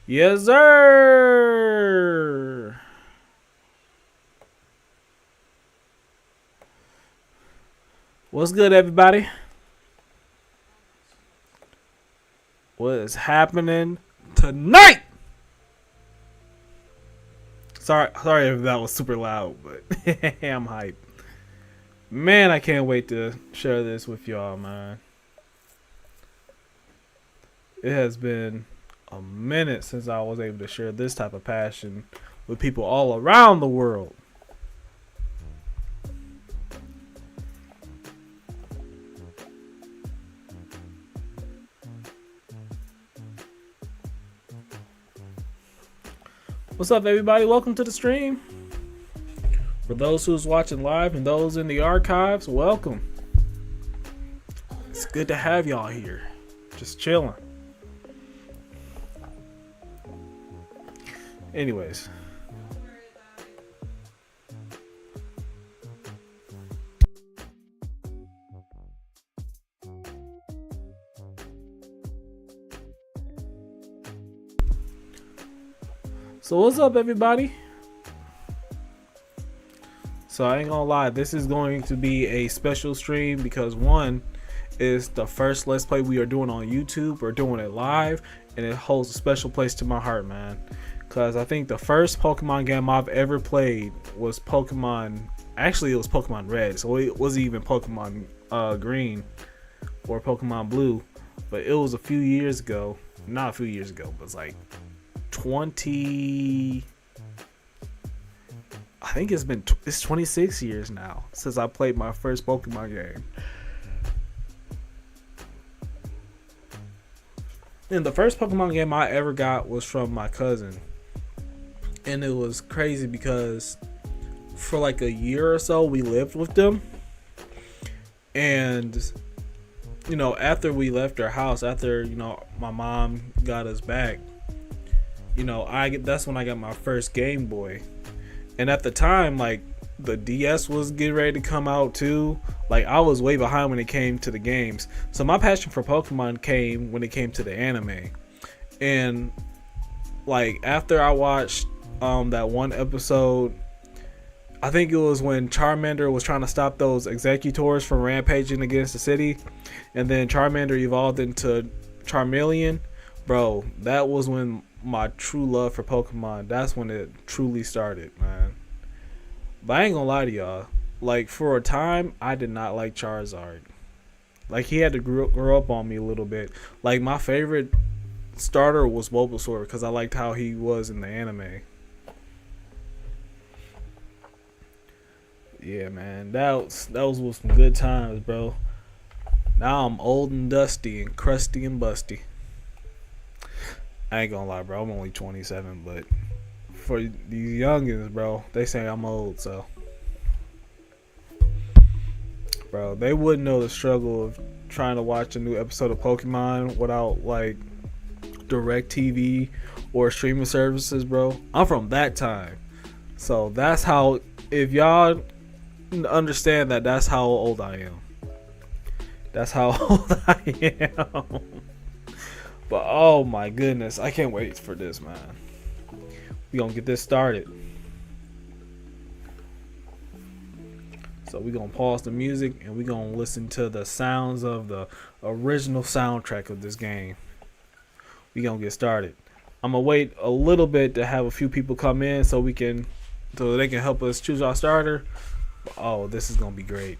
Yes, sir. What's good, everybody? What is happening tonight? Sorry if that was super loud, but I'm hyped. Man, I can't wait to share this with y'all, man. It has been a minute since I was able to share this type of passion with people all around the world. What's up, everybody? Welcome to the stream. For those who's watching live and those in the archives, welcome. It's good to have y'all here. Just chilling. Anyways. So what's up, everybody? So I ain't gonna lie, this is going to be a special stream because one is the first Let's Play we are doing on YouTube. We're doing it live, and it holds a special place to my heart, man. Because I think the first Pokemon game I've ever played was Pokemon. Actually, it was Pokemon Red, so it wasn't even Pokemon Green or Pokemon Blue. But it was a few years ago. Not a few years ago, but it's like 20. I think it's 26 years now since I played my first Pokemon game. And the first Pokemon game I ever got was from my cousin. And it was crazy because for like a year or so we lived with them. And after we left our house, after my mom got us back, that's when I got my first Game Boy. And at the time, like, the DS was getting ready to come out too. Like, I was way behind when it came to the games. So my passion for Pokemon came when it came to the anime. And like, after I watched that one episode, I think it was when Charmander was trying to stop those executors from rampaging against the city, and then Charmander evolved into Charmeleon. Bro, that was when my true love for Pokemon, that's when it truly started, man. But I ain't gonna lie to y'all, like, for a time I did not like Charizard. Like, he had to grow up on me a little bit. Like, my favorite starter was Bulbasaur because I liked how he was in the anime. Yeah, man, that was some good times, bro. Now I'm old and dusty and crusty and busty. I ain't gonna lie, bro. I'm only 27, but for these youngins, bro, they say I'm old, so. Bro, they wouldn't know the struggle of trying to watch a new episode of Pokemon without, like, DirecTV or streaming services, bro. I'm from that time. So that's how, if y'all understand that, that's how old I am. That's how old I am. But oh my goodness, I can't wait for this, man. We gonna get this started. So we gonna pause the music and we gonna listen to the sounds of the original soundtrack of this game. We gonna get started. I'm gonna wait a little bit to have a few people come in so they can help us choose our starter. Oh, this is gonna be great.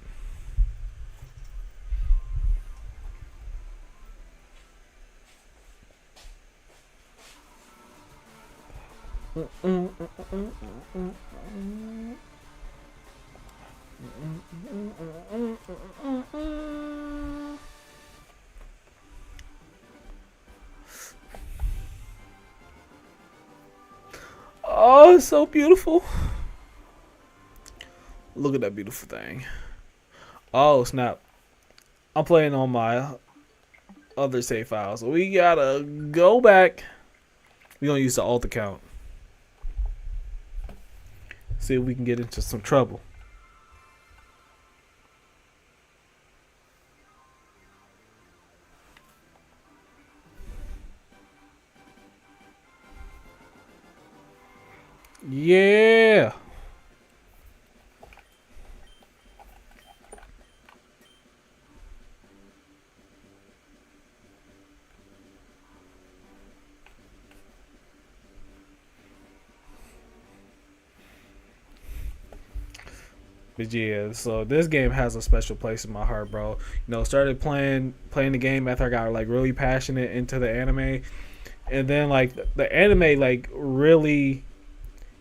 Oh, it's so beautiful. Look at that beautiful thing. Oh, snap. I'm playing on my other save file, so we gotta go back. We're gonna use the alt account. See if we can get into some trouble. Yeah. But yeah, so this game has a special place in my heart, bro. Started playing the game after I got like really passionate into the anime, and then like the anime like really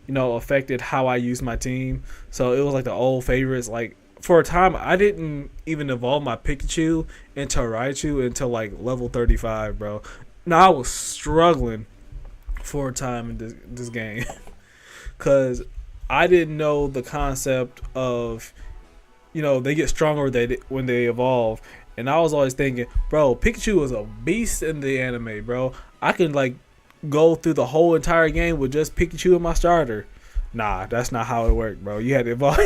affected how I use my team. So it was like the old favorites. Like for a time, I didn't even evolve my Pikachu into Raichu until like level 35, bro. Now I was struggling for a time in this game because I didn't know the concept of they get stronger when they evolve, and I was always thinking, bro, Pikachu is a beast in the anime, bro. I can like go through the whole entire game with just Pikachu in my starter. Nah, that's not how it worked, bro. You had to evolve.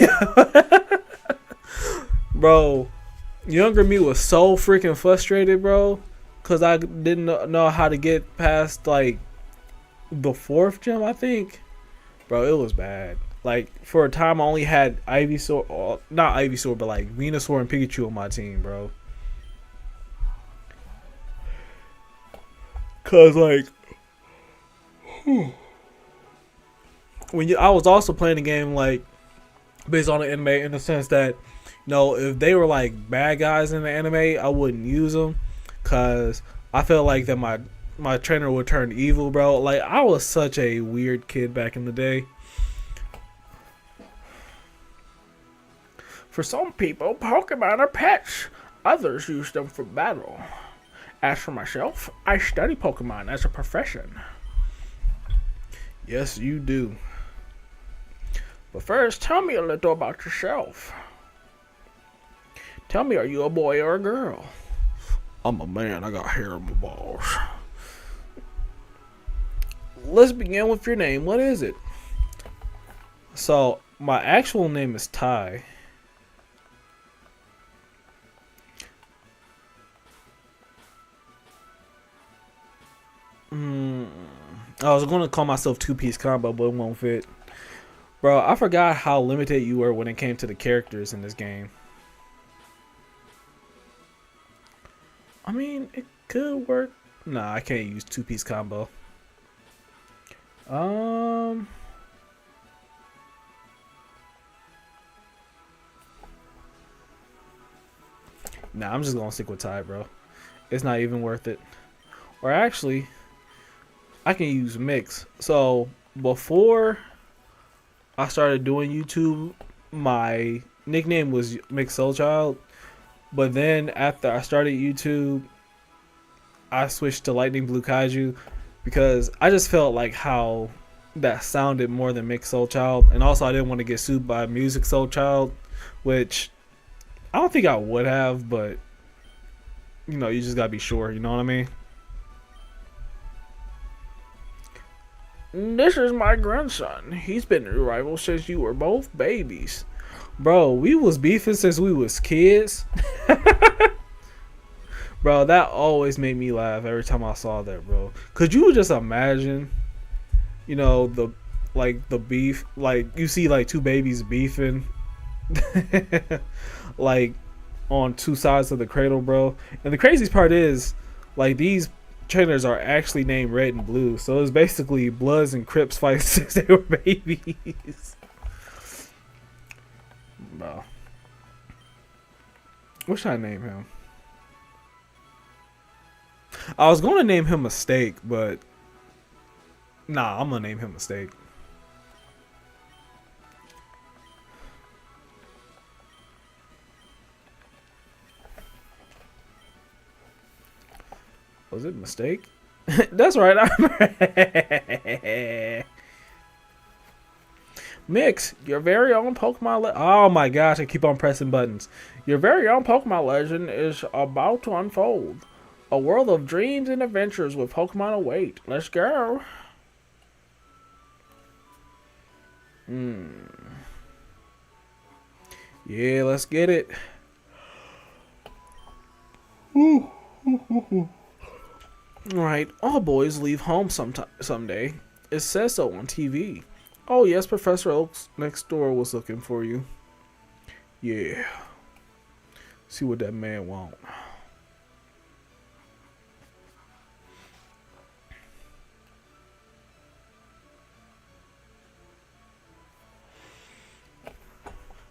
Bro, younger me was so freaking frustrated, bro, because I didn't know how to get past like the fourth gym, I think. Bro, it was bad. Like for a time, I only had Ivysaur, not Ivysaur, but like Venusaur and Pikachu on my team, bro. Cause like I was also playing the game like based on the anime in the sense that if they were like bad guys in the anime, I wouldn't use them, cause I felt like that my trainer would turn evil, bro. Like I was such a weird kid back in the day. For some people, Pokemon are pets. Others use them for battle. As for myself, I study Pokemon as a profession. Yes, you do. But first, tell me a little about yourself. Tell me, are you a boy or a girl? I'm a man. I got hair on my balls. Let's begin with your name. What is it? So, my actual name is Ty. I was going to call myself two-piece combo, but it won't fit. Bro, I forgot how limited you were when it came to the characters in this game. I mean, it could work. Nah, I can't use two-piece combo. Nah, I'm just gonna stick with Ty, bro. It's not even worth it. Or actually, I can use Mix. So before I started doing YouTube, my nickname was Mix Soul Child. But then after I started YouTube, I switched to Lightning Blue Kaiju because I just felt like how that sounded more than Mix Soul Child, and also I didn't want to get sued by Music Soul Child, which I don't think I would have, but you just gotta be sure. You know what I mean? This is my grandson. He's been your rival since you were both babies. Bro, we was beefing since we was kids. Bro, that always made me laugh every time I saw that, bro. Could you just imagine, the beef, like you see like two babies beefing like on two sides of the cradle, bro. And the craziest part is like these trainers are actually named Red and Blue, so it's basically Bloods and Crips fighting since they were babies. Bro, what should I name him? I was gonna name him Mistake, but nah, I'm gonna name him Mistake. Was it Mistake? That's right. Mix, your very own Pokemon. Oh my gosh, I keep on pressing buttons. Your very own Pokemon legend is about to unfold. A world of dreams and adventures with Pokemon await. Let's go. Yeah, let's get it. Alright, all boys leave home someday. It says so on TV. Oh yes, Professor Oaks next door was looking for you. Yeah. See what that man want.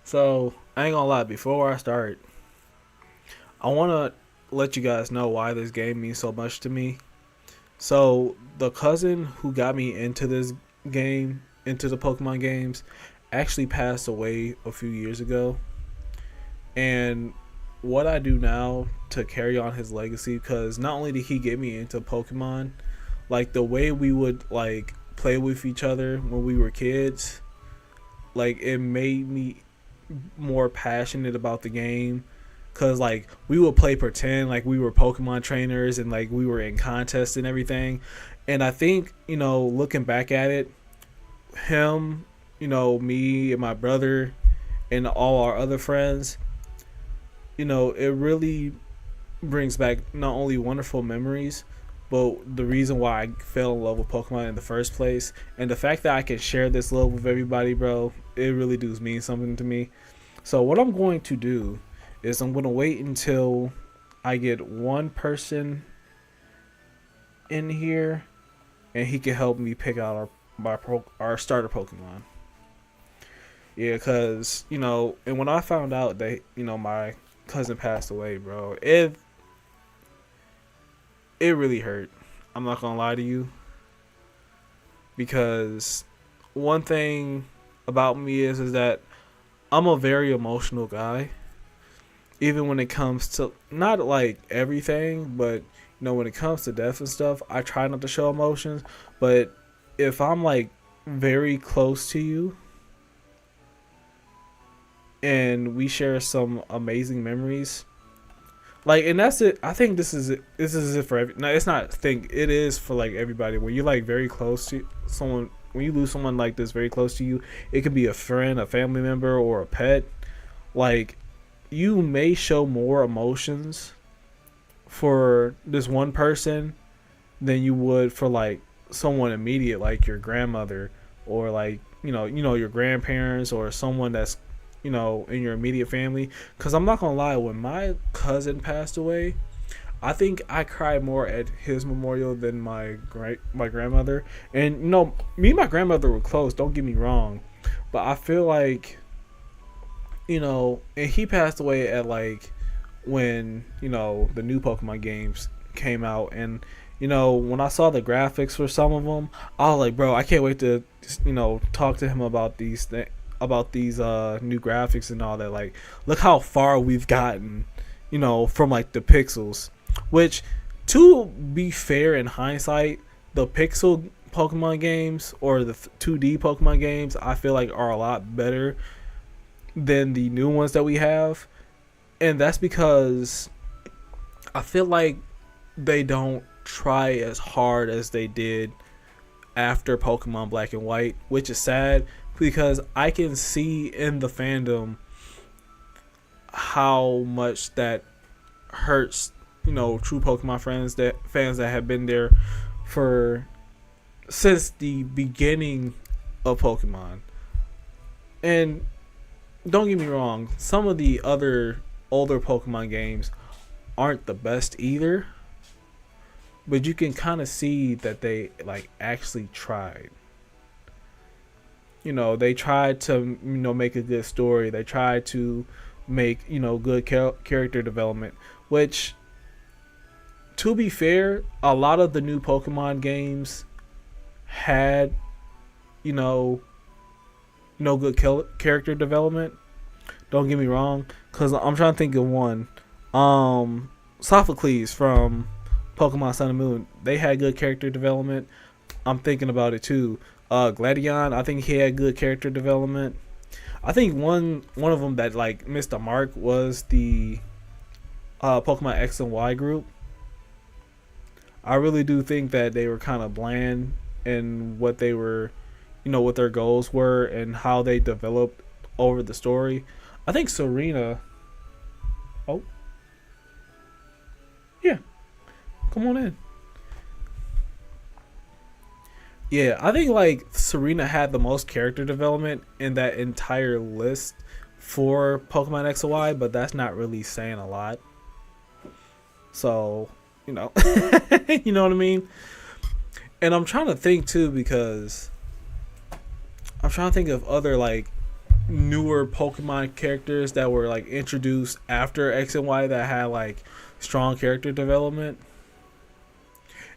So I ain't gonna lie. Before I start, I wanna let you guys know why this game means so much to me. So the cousin who got me into this game, into the Pokemon games, actually passed away a few years ago. And what I do now to carry on his legacy, because not only did he get me into Pokemon, like the way we would like play with each other when we were kids, like it made me more passionate about the game. Cause like we would play pretend like we were Pokemon trainers and like we were in contests and everything. And I think, looking back at it, him, me and my brother and all our other friends, it really brings back not only wonderful memories, but the reason why I fell in love with Pokemon in the first place. And the fact that I can share this love with everybody, bro, it really does mean something to me. So what I'm going to do is I'm going to wait until I get one person in here and he can help me pick out our starter Pokemon. Yeah, because, and when I found out that, my cousin passed away, bro, it really hurt. I'm not gonna lie to you, because one thing about me is that I'm a very emotional guy. Even when it comes to not like everything, but when it comes to death and stuff, I try not to show emotions. But if I'm like very close to you and we share some amazing memories, like, and that's it. I think this is it for every. No, it's not. Think it is for like everybody. When you're like very close to someone, when you lose someone like this very close to you, it could be a friend, a family member, or a pet. Like, you may show more emotions for this one person than you would for like someone immediate, like your grandmother, or like your grandparents, or someone that's in your immediate family. Because I'm not gonna lie, when my cousin passed away, I think I cried more at his memorial than my grandmother. And me and my grandmother were close, don't get me wrong, but I feel like, and he passed away at like when the new Pokemon games came out. And when I saw the graphics for some of them, I was like, bro, I can't wait to talk to him about these new graphics and all that. Like, look how far we've gotten, from like the pixels. Which, to be fair, in hindsight, the pixel Pokemon games or the 2D Pokemon games, I feel like are a lot better than the new ones that we have. And that's because I feel like they don't try as hard as they did after Pokemon Black and White, which is sad, because I can see in the fandom how much that hurts, true Pokemon fans that have been there for since the beginning of Pokemon. And don't get me wrong, some of the other older Pokemon games aren't the best either, but you can kind of see that they like actually tried. They tried to make a good story. They tried to make good character development, which, to be fair, a lot of the new Pokemon games had no good character development. Don't get me wrong, because I'm trying to think of one. Sophocles from Pokemon Sun and Moon, they had good character development. I'm thinking about it too. Gladion, I think he had good character development. I think one of them that like missed the mark was the Pokemon X and Y group. I really do think that they were kind of bland in what they were, what their goals were and how they developed over the story. I think Serena. Oh, yeah, come on in. Yeah, I think like Serena had the most character development in that entire list for Pokemon X and Y, but that's not really saying a lot. So, you know, you know what I mean? And I'm trying to think too because I'm trying to think of other like newer Pokemon characters that were like introduced after X and Y that had like strong character development.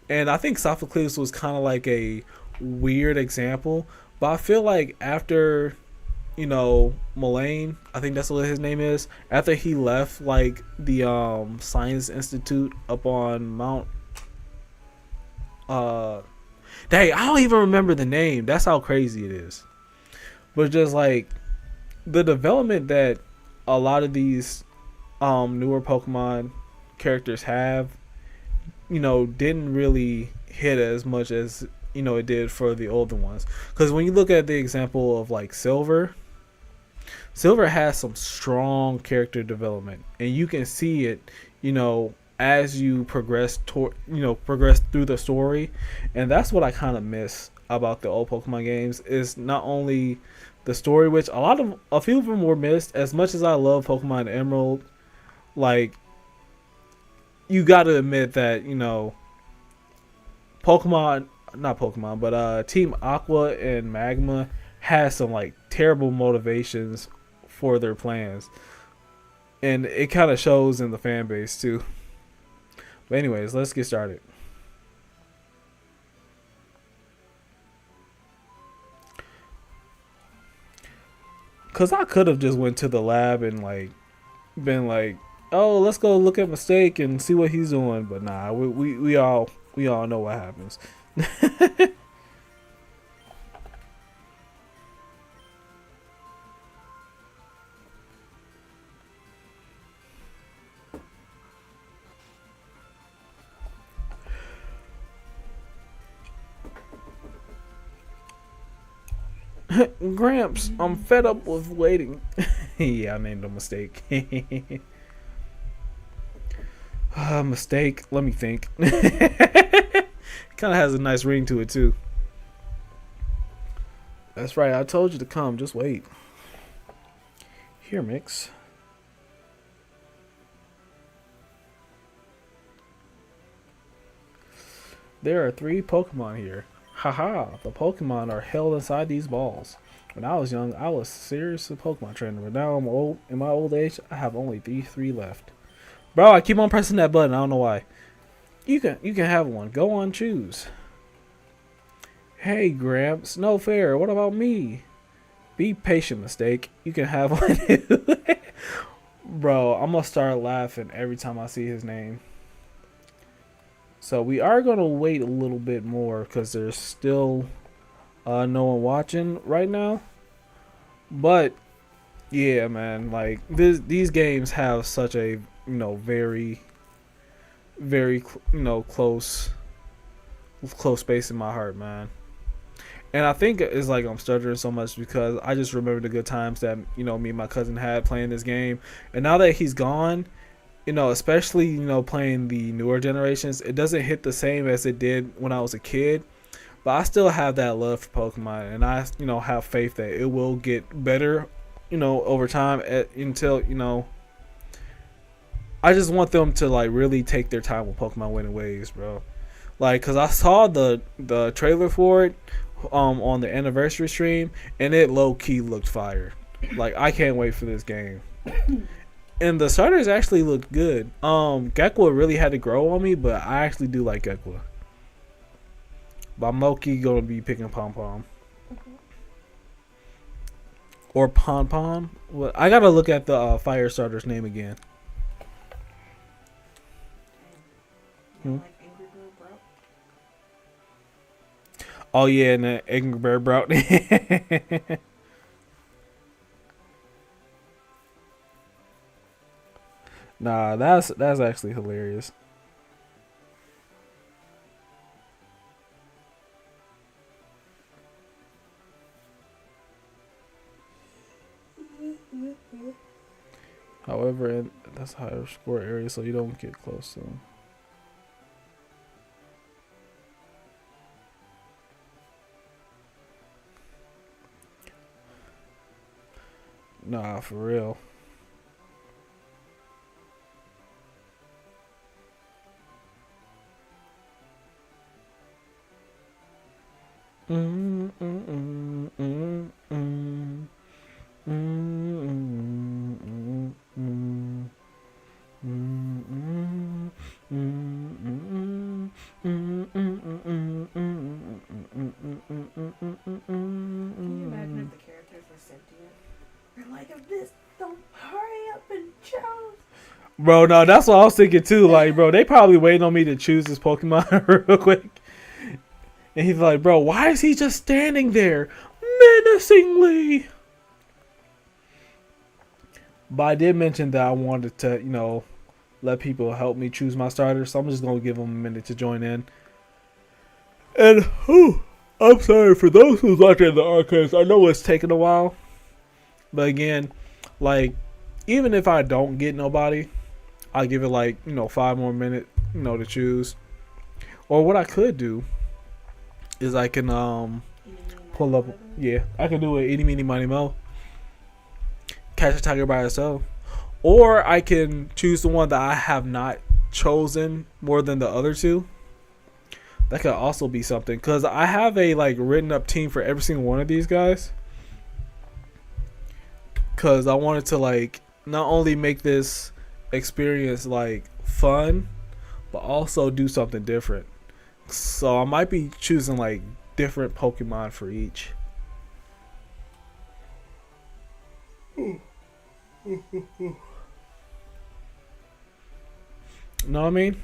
And I think Sophocles was kind of like a weird example, but I feel like after Mullane, I think that's what his name is. After he left like the Science Institute up on Mount uh dang, I don't even remember the name. That's how crazy it is. But just like the development that a lot of these newer Pokemon characters have, didn't really hit as much as it did for the older ones. Because when you look at the example of like Silver has some strong character development, and you can see it, as you progress progress through the story, and that's what I kind of miss about the old Pokemon games is not only the story, which a few of them were missed. As much as I love Pokemon Emerald, like you got to admit that Pokemon, not Pokemon, but Team Aqua and Magma has some like terrible motivations for their plans, and it kind of shows in the fan base too. But anyways, let's get started. Cause I could have just went to the lab and like been like, oh, let's go look at Mistake and see what he's doing. But nah, we all know what happens. Gramps, I'm fed up with waiting. Yeah, I made a mistake. Mistake. Let me think. Kind of has a nice ring to it too. That's right. I told you to come. Just wait. Here, Mix. There are 3 Pokemon here. Haha, the Pokemon are held inside these balls. When I was young, I was serious a Pokemon trainer, but now I'm old. In my old age, I have only three left. Bro, I keep on pressing that button. I don't know why. You can have one. Go on, choose. Hey, Gramps. No fair. What about me? Be patient, Mistake. You can have one too. Bro, I'm gonna start laughing every time I see his name. So we are gonna wait a little bit more because there's still no one watching right now. But yeah, man, like these games have such a very very close space in my heart, man. And I think it's like I'm stuttering so much because I just remember the good times that me and my cousin had playing this game, and now that he's gone, especially playing the newer generations, it doesn't hit the same as it did when I was a kid. But I still have that love for Pokemon, and I have faith that it will get better, over time until I just want them to like really take their time with Pokemon Winning Waves, bro. Like, cause I saw the trailer for it on the anniversary stream, and it low key looked fire. Like, I can't wait for this game. And the starters actually looked good. Gekwa really had to grow on me, but I actually do like Gekwa. But I'm low key gonna be picking Pom Pom. Or Pon Pon. Well, I gotta look at the fire starter's name again. Hmm? Oh yeah, and the Angry Bird Brout. Nah, that's actually hilarious. However, that's higher score area, so you don't get close to them. Nah, for real. Mm, mm, mm, mm, mm, mm, mm, mm, mm. Can you imagine if the characters were sentient? They're like, if this don't hurry up and choose. Bro, no, that's what I was thinking too. Like, bro, they probably waiting on me to choose this Pokemon real quick. And he's like, bro, why is he just standing there menacingly? But I did mention that I wanted to, let people help me choose my starter. So I'm just going to give them a minute to join in. And, I'm sorry for those who's watching the archives. I know it's taking a while. But again, like, even if I don't get nobody, I'll give it 5 more minutes, to choose. Or what I could do is I can pull up. Yeah, I can do it. Eeny, meeny, miny, mo. Catch a tiger by itself. Or I can choose the one that I have not chosen more than the other two. That could also be something. Because I have a written up team for every single one of these guys. Because I wanted to not only make this experience fun, but also do something different. So I might be choosing different Pokemon for each. Know what I mean?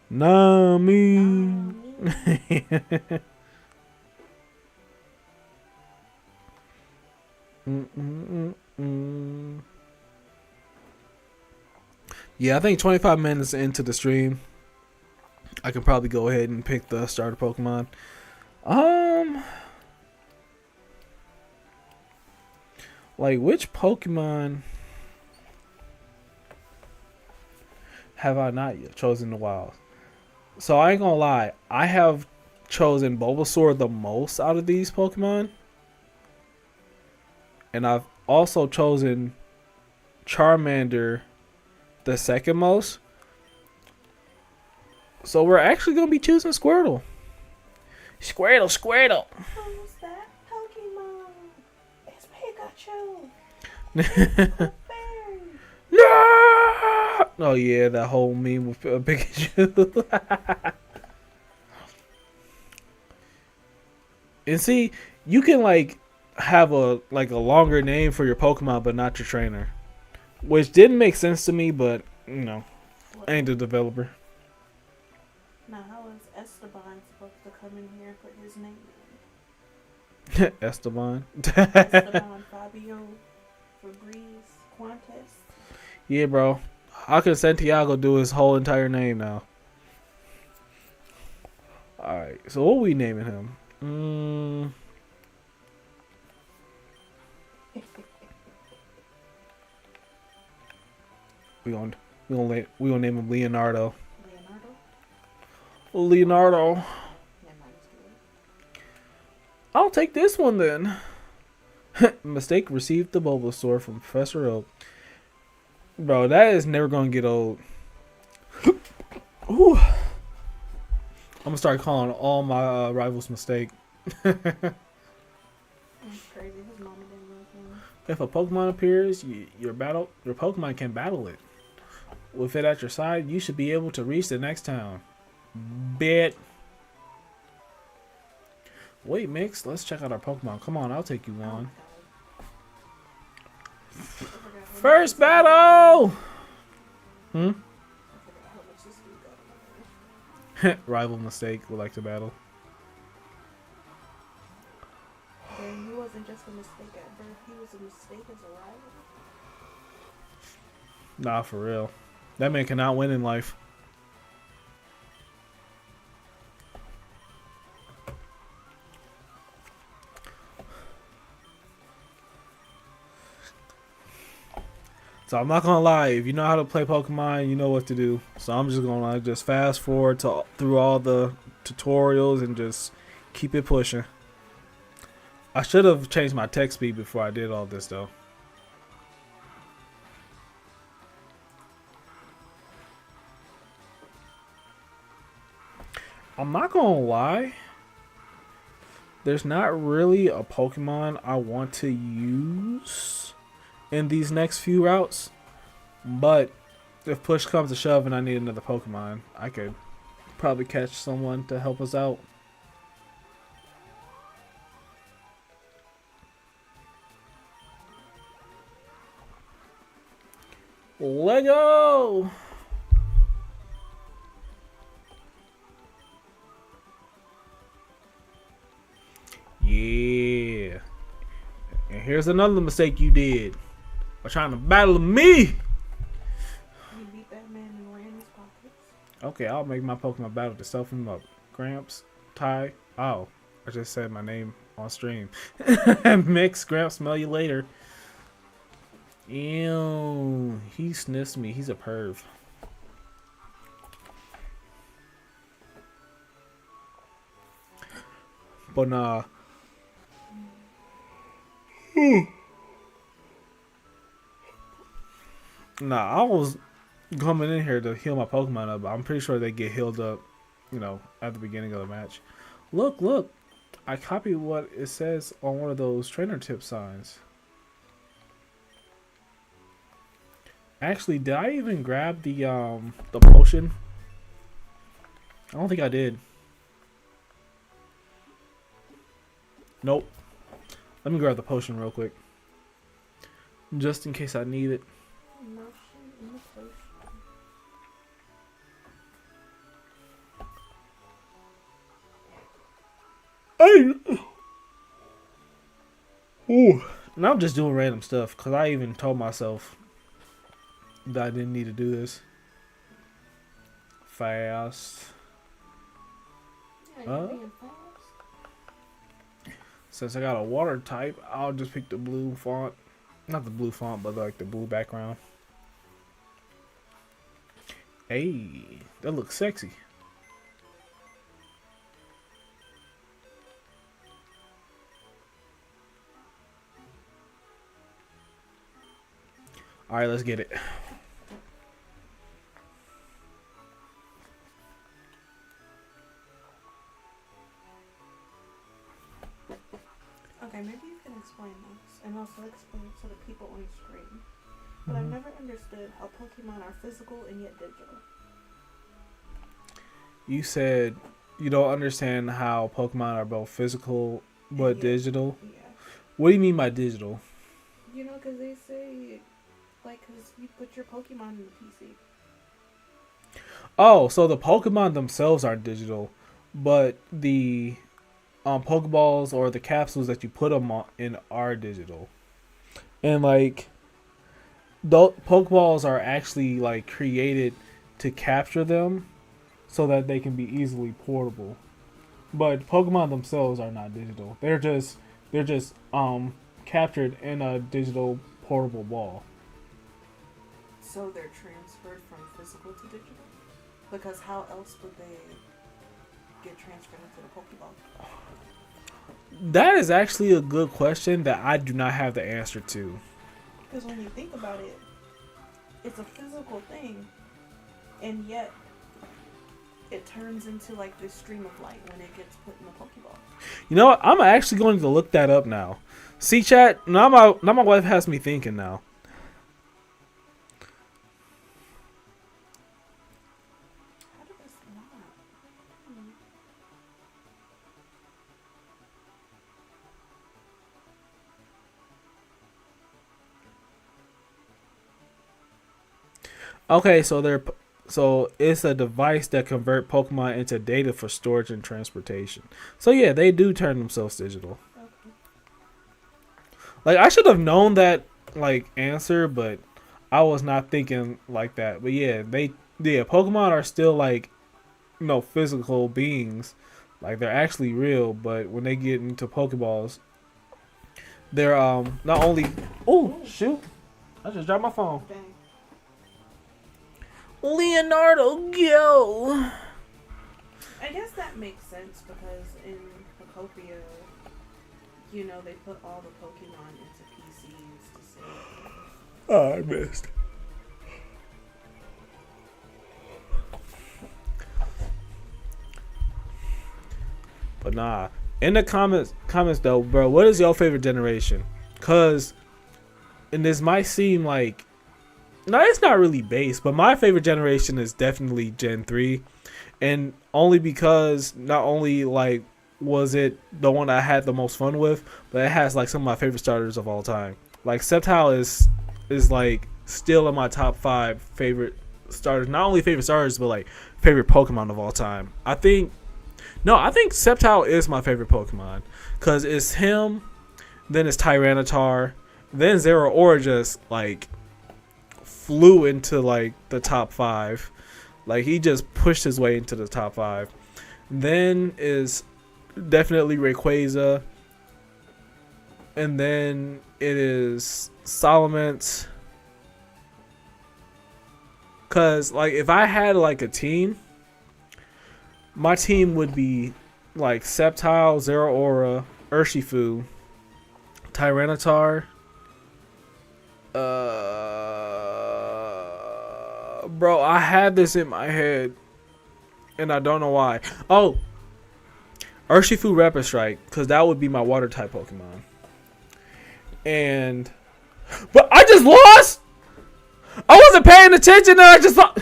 Nami. Yeah, I think 25 minutes into the stream, I can probably go ahead and pick the starter Pokemon. Which Pokemon have I not yet chosen in a while? So I ain't gonna lie, I have chosen Bulbasaur the most out of these Pokemon. And I've also chosen Charmander the second most. So we're actually going to be choosing Squirtle. Squirtle. Who's that Pokemon? It's Pikachu. No! Oh yeah, that whole meme with Pikachu. And see, you can have a longer name for your Pokemon, but not your trainer, which didn't make sense to me. But I ain't the developer. Now, how is Esteban supposed to come in here and put his name in? Esteban. Esteban, Fabio, Fabrice, Quantes. Yeah, bro. How can Santiago do his whole entire name now? Alright, so what are we naming him? We gonna name him Leonardo. Leonardo. Yeah, mine is good. I'll take this one then. Mistake received the Bulbasaur from Professor Oak. Bro, that is never gonna get old. Ooh. I'm gonna start calling all my rivals Mistake. That's crazy. His mama didn't love him. If a Pokemon appears, your Pokemon can battle it. With it at your side, you should be able to reach the next town. Bet. Wait, Mix, let's check out our Pokemon. Come on, I'll take you on. First battle! Rival Mistake would like to battle. And he wasn't just a mistake at birth, he was a mistake as a rival. Nah, for real. That man cannot win in life. So I'm not gonna lie, if you know how to play Pokemon, you know what to do. So I'm just gonna just fast forward through all the tutorials and just Keep it pushing. I should have changed my text speed before I did all this, though. I'm not gonna lie. There's not really a Pokemon I want to use in these next few routes. But if push comes to shove and I need another Pokemon, I could probably catch someone to help us out. Lego! Yeah. And here's another mistake you did. By trying to battle me. You beat that man and ran his pockets. Okay, I'll make my Pokemon battle to self him up. Gramps, Ty. Oh, I just said my name on stream. Mix, Gramps, smell you later. Ew, he sniffs me. He's a perv. But nah. Nah, I was coming in here to heal my Pokemon up, but I'm pretty sure they get healed up, you know, at the beginning of the match. Look, look. I copied what it says on one of those trainer tip signs. Actually, did I even grab the potion? I don't think I did. Nope. Let me grab the potion real quick. Just in case I need it. Motion in the potion. Ooh. And I'm just doing random stuff because I even told myself that I didn't need to do this. Fast. Yeah, you're being fast. Since I got a water type, I'll just pick the blue font. Not the blue font, but like the blue background. Hey, that looks sexy. All right, let's get it. Okay, maybe you can explain this, and also explain it to the people on screen. But I've never understood how Pokemon are physical and yet digital. You said you don't understand how Pokemon are both physical but digital. Yeah. What do you mean by digital? You know, because they say, like, because you put your Pokemon in the PC. Oh, so the Pokemon themselves are digital, but the Pokeballs or the capsules that you put them in are digital. And like, the Pokeballs are actually like created to capture them so that they can be easily portable. But Pokemon themselves are not digital. They're just captured in a digital portable ball. So they're transferred from physical to digital? Because how else would they get transferred into the Pokeball? That is actually a good question that I do not have the answer to. Because when you think about it, it's a physical thing, and yet it turns into like this stream of light when it gets put in the Pokeball. You know what? I'm actually going to look that up now. See, chat. Now my wife has me thinking now. How did this not? Okay, so it's a device that convert Pokemon into data for storage and transportation. So yeah, they do turn themselves digital. Okay. Like, I should have known that like answer, but I was not thinking like that. But yeah, Pokemon are still like, you know, physical beings. Like, they're actually real, but when they get into Pokeballs, they're not only. Oh shoot! I just dropped my phone. Dang. Leonardo, go! I guess that makes sense because in the Cornucopia, they put all the Pokemon into PCs to save. Oh, I missed. But nah. In the comments though, bro, what is your favorite generation? Cause, and this might seem like, no, it's not really base, but my favorite generation is definitely Gen 3. And only because not only like was it the one I had the most fun with, but it has like some of my favorite starters of all time. Like Sceptile is like still in my top 5 favorite starters. Not only favorite starters, but like favorite Pokemon of all time. I think Sceptile is my favorite Pokemon. Cause it's him, then it's Tyranitar, then Zeraora just like flew into like the top 5. Like he just pushed his way into the top 5. Then is definitely Rayquaza. And then it is Salamence. Cause like if I had like a team, my team would be like Sceptile, Zeraora, Urshifu, Tyranitar. Bro, I had this in my head, and I don't know why. Oh, Urshifu Rapid Strike, because that would be my water type Pokemon. But I just lost. I wasn't paying attention, and I just thought.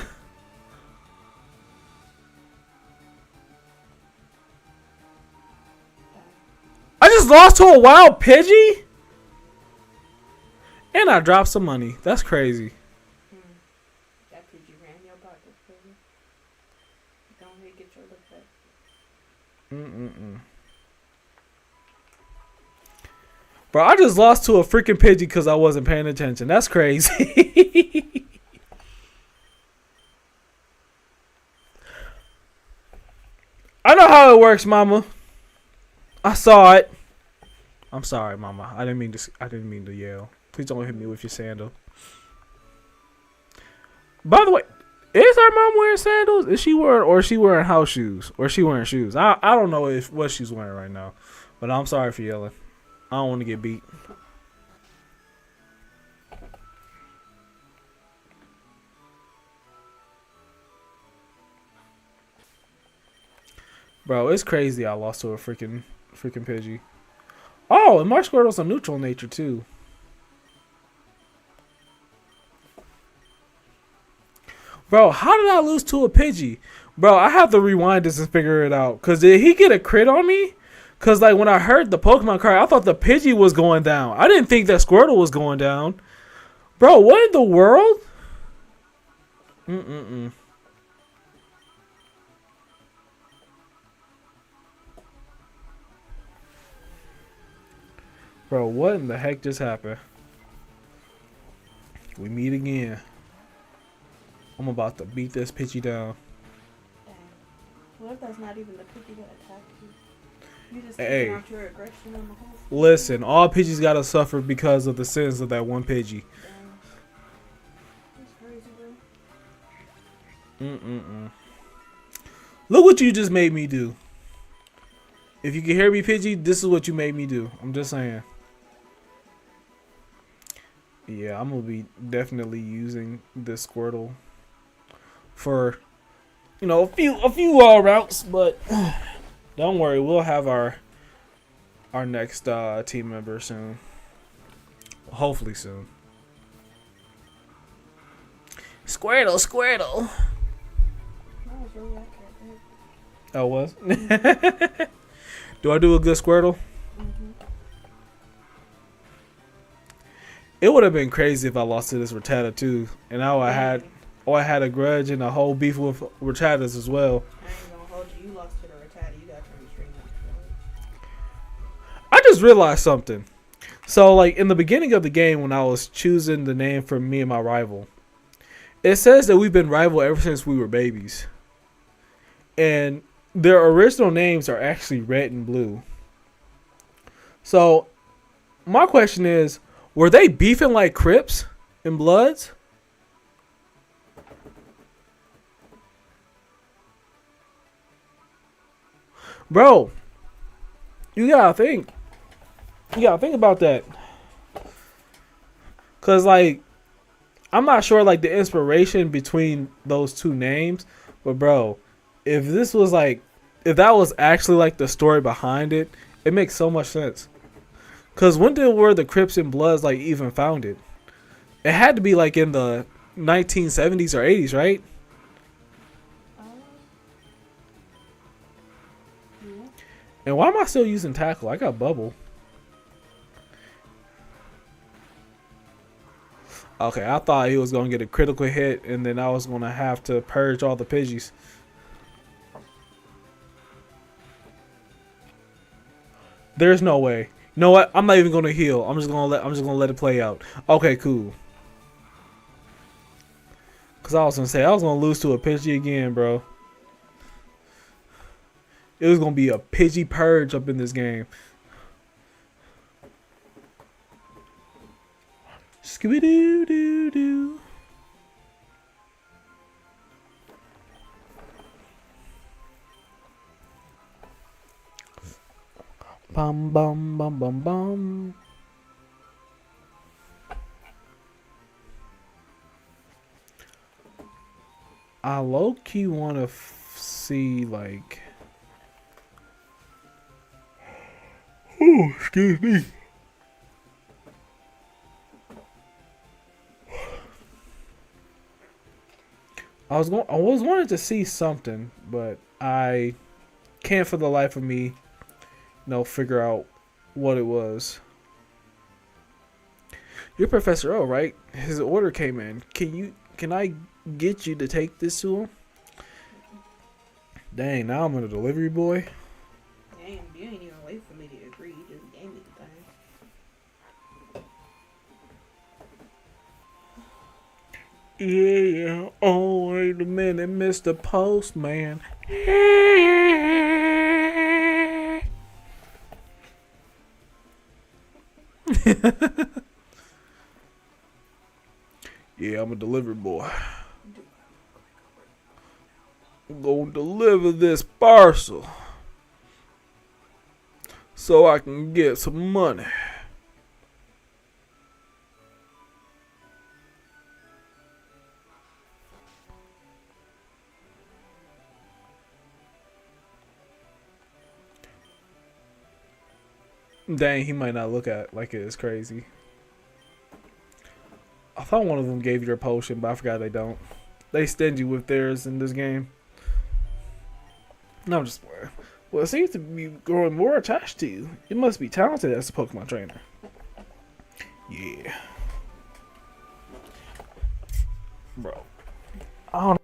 I just lost to a wild Pidgey, and I dropped some money. That's crazy. That Pidgey ran your pockets, baby. Don't really get your look back. Bro, I just lost to a freaking Pidgey because I wasn't paying attention. That's crazy. I know how it works, Mama. I saw it. I'm sorry, Mama. I didn't mean to yell. Please don't hit me with your sandal. By the way, is our mom wearing sandals? Is she wearing house shoes? Or is she wearing shoes? I don't know what she's wearing right now. But I'm sorry for yelling. I don't want to get beat. Bro, it's crazy I lost to a freaking Pidgey. Oh, and Mark Squirtle's a neutral nature too. Bro, how did I lose to a Pidgey? Bro, I have to rewind this and figure it out. Cause did he get a crit on me? Cause like when I heard the Pokemon cry, I thought the Pidgey was going down. I didn't think that Squirtle was going down. Bro, what in the world? Bro, what in the heck just happened? We meet again. I'm about to beat this Pidgey down. Dang. What if that's not even the Pidgey that attacked you? You just Hey. taking out your aggression on the whole thing. Listen, all Pidgeys gotta suffer because of the sins of that one Pidgey. Dang. That's crazy, bro. Look what you just made me do. If you can hear me, Pidgey, this is what you made me do. I'm just saying. Yeah, I'm gonna be definitely using this Squirtle for, a few routes, but don't worry, we'll have our next team member soon. Hopefully soon. Squirtle. That was really accurate, babe. Oh, was? Do I do a good Squirtle? It would have been crazy if I lost to this Rattata too, and now I had a grudge and a whole beef with Rattatas as well. I ain't gonna hold you. You lost to the Rattata. You got turned straight up. I just realized something. So, like in the beginning of the game, when I was choosing the name for me and my rival, it says that we've been rival ever since we were babies, and their original names are actually Red and Blue. So, my question is, were they beefing like Crips and Bloods? Bro, You gotta think. You gotta think about that. Cause like I'm not sure like the inspiration between those two names, but bro, if this was like if that was actually like the story behind it, it makes so much sense. Cause when were the Crips and Bloods like even founded? It had to be like in the 1970s or 80s, right? Uh, yeah. And why am I still using tackle? I got bubble. Okay, I thought he was gonna get a critical hit, and then I was gonna have to purge all the Pidgeys. There's no way. You know what? I'm not even gonna heal. I'm just gonna let it play out. Okay, cool. Cause I was gonna say I was gonna lose to a Pidgey again, bro. It was gonna be a Pidgey purge up in this game. Scooby doo doo doo. Bum bum bum bum bum. I low key want to see like. Oh, excuse me. I was wanting to see something, but I can't for the life of me, figure out what it was. You're Professor O, right? His order came in. Can I get you to take this to him? Dang, now I'm a delivery boy. Damn, you ain't even wait for me to agree. You just gave me the thing. Yeah. Oh, wait a minute, Mr. Postman. Yeah, I'm a delivery boy. I'm gonna deliver this parcel so I can get some money. Dang, he might not look at it like it is crazy. I thought one of them gave you their potion, but I forgot they don't. They stingy with theirs in this game. No, I'm just playing. Well, it seems to be growing more attached to you. You must be talented as a Pokemon trainer. Yeah. Bro. I don't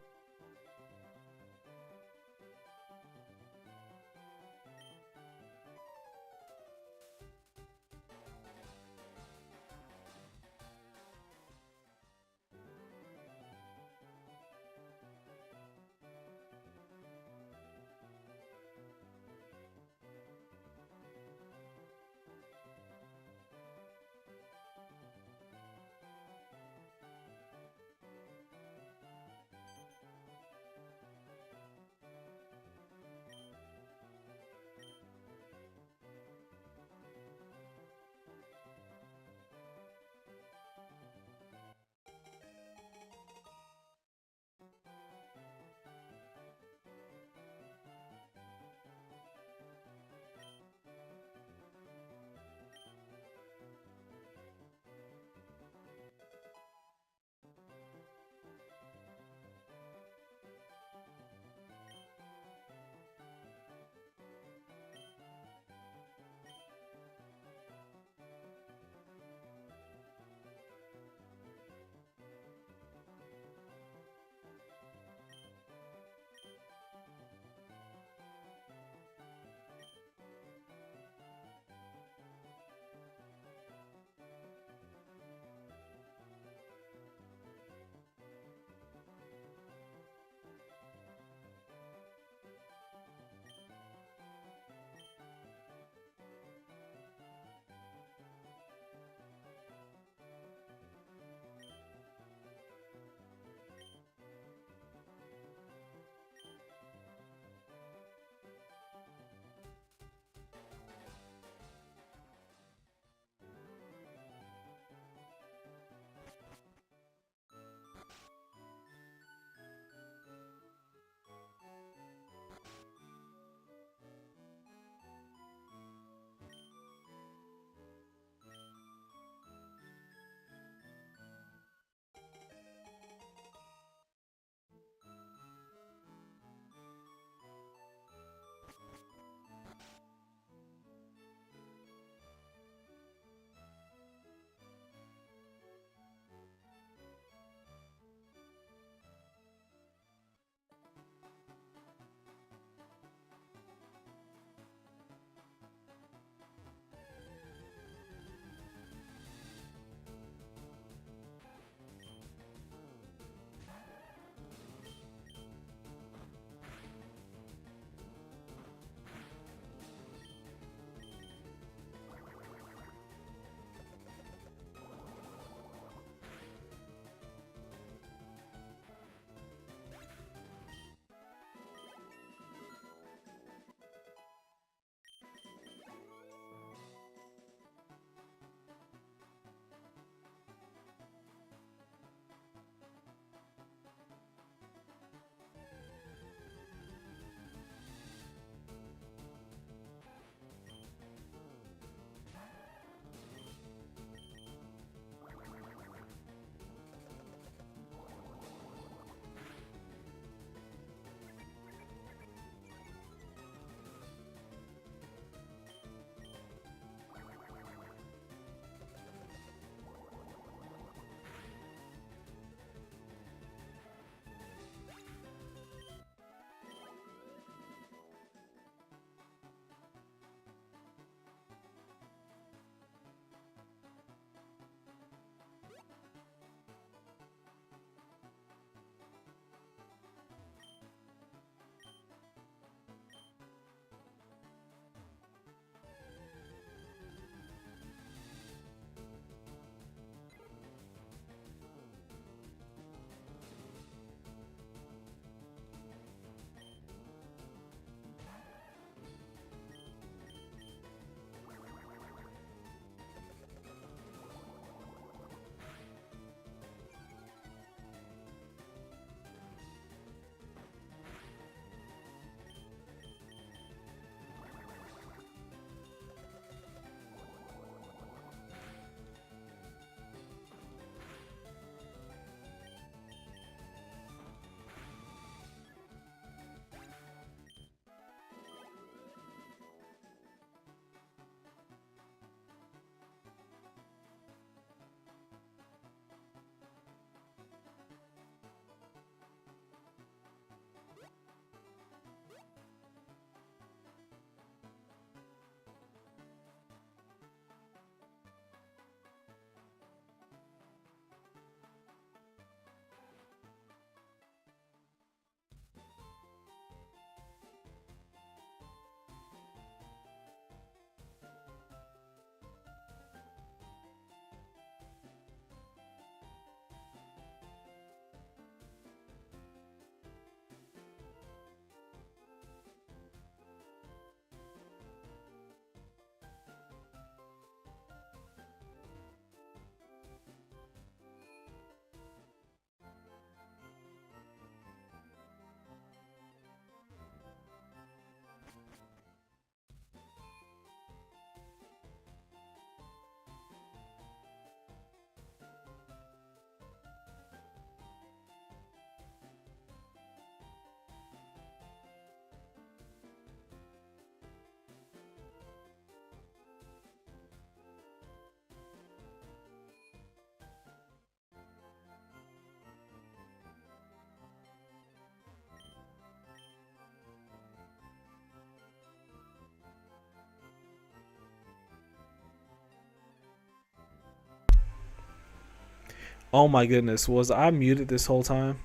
Oh my goodness, was I muted this whole time?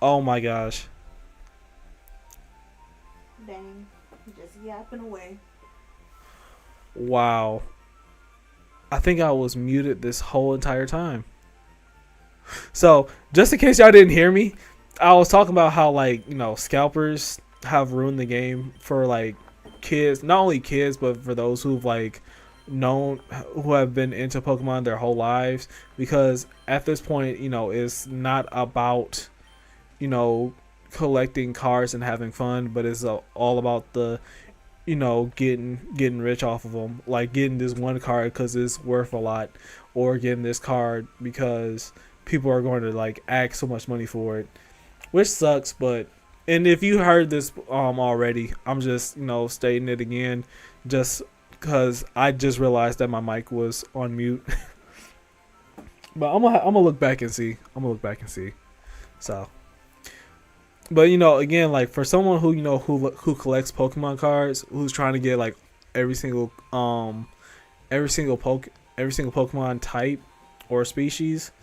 Oh my gosh. Dang. Just yapping away. Wow. I think I was muted this whole entire time. So, just in case y'all didn't hear me, I was talking about how, like, scalpers have ruined the game for, like, kids, not only kids, but for those who've, like, who have been into Pokemon their whole lives. Because at this point, it's not about, you know, collecting cards and having fun, but it's all about the, getting rich off of them. Like getting this one card because it's worth a lot, or getting this card because people are going to like ask so much money for it, which sucks. But and if you heard this already, I'm just stating it again, just because I just realized that my mic was on mute. But I'm gonna look back and see. So. But again, like for someone who who collects Pokemon cards, who's trying to get like every single every single Pokemon type or species,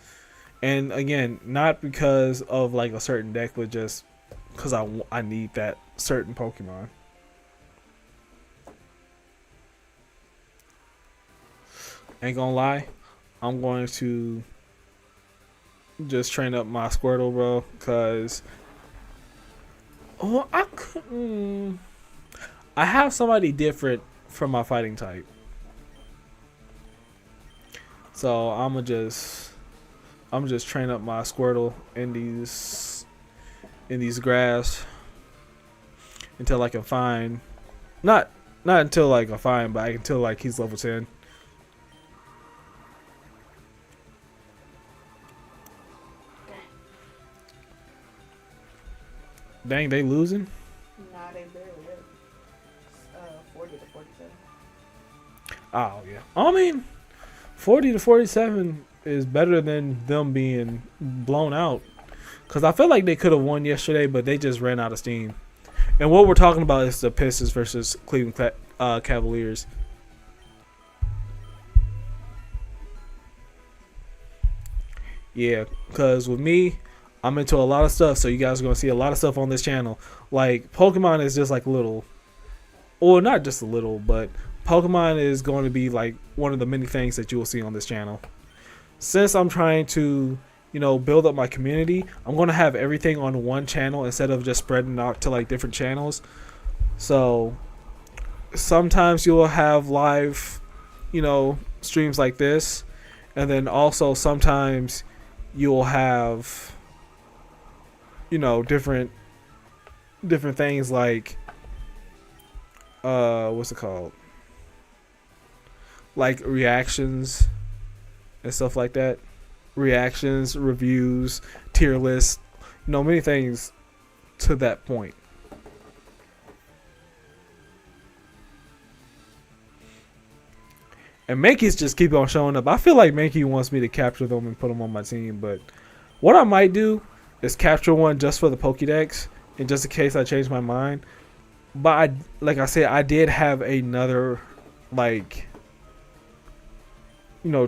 and again, not because of like a certain deck, but just because I need that certain Pokemon. Ain't gonna lie, I'm going to just train up my Squirtle, bro, because I couldn't. I have somebody different from my fighting type, so I'm just train up my Squirtle in these grass until I can find not until like I find, but until like he's level 10. Dang, they losing? Nah, they barely is. 40 to 47. Oh yeah. I mean, 40 to 47 is better than them being blown out. Cause I feel like they could have won yesterday, but they just ran out of steam. And what we're talking about is the Pistons versus Cleveland Cavaliers. Yeah, because with me, I'm into a lot of stuff, so you guys are going to see a lot of stuff on this channel. Like, Pokemon is just like little, or not just a little, but Pokemon is going to be like one of the many things that you will see on this channel. Since I'm trying to, build up my community, I'm going to have everything on one channel instead of just spreading out to like different channels. So, sometimes you'll have live, streams like this, and then also sometimes you'll have different things like what's it called, like reactions and stuff like that. Reactions, reviews, tier lists, many things to that point. And Mankey's just keep on showing up. I feel like Mankey wants me to capture them and put them on my team, but what I might do is capture one just for the Pokédex, and just in case I change my mind. But like I said, I did have another, like,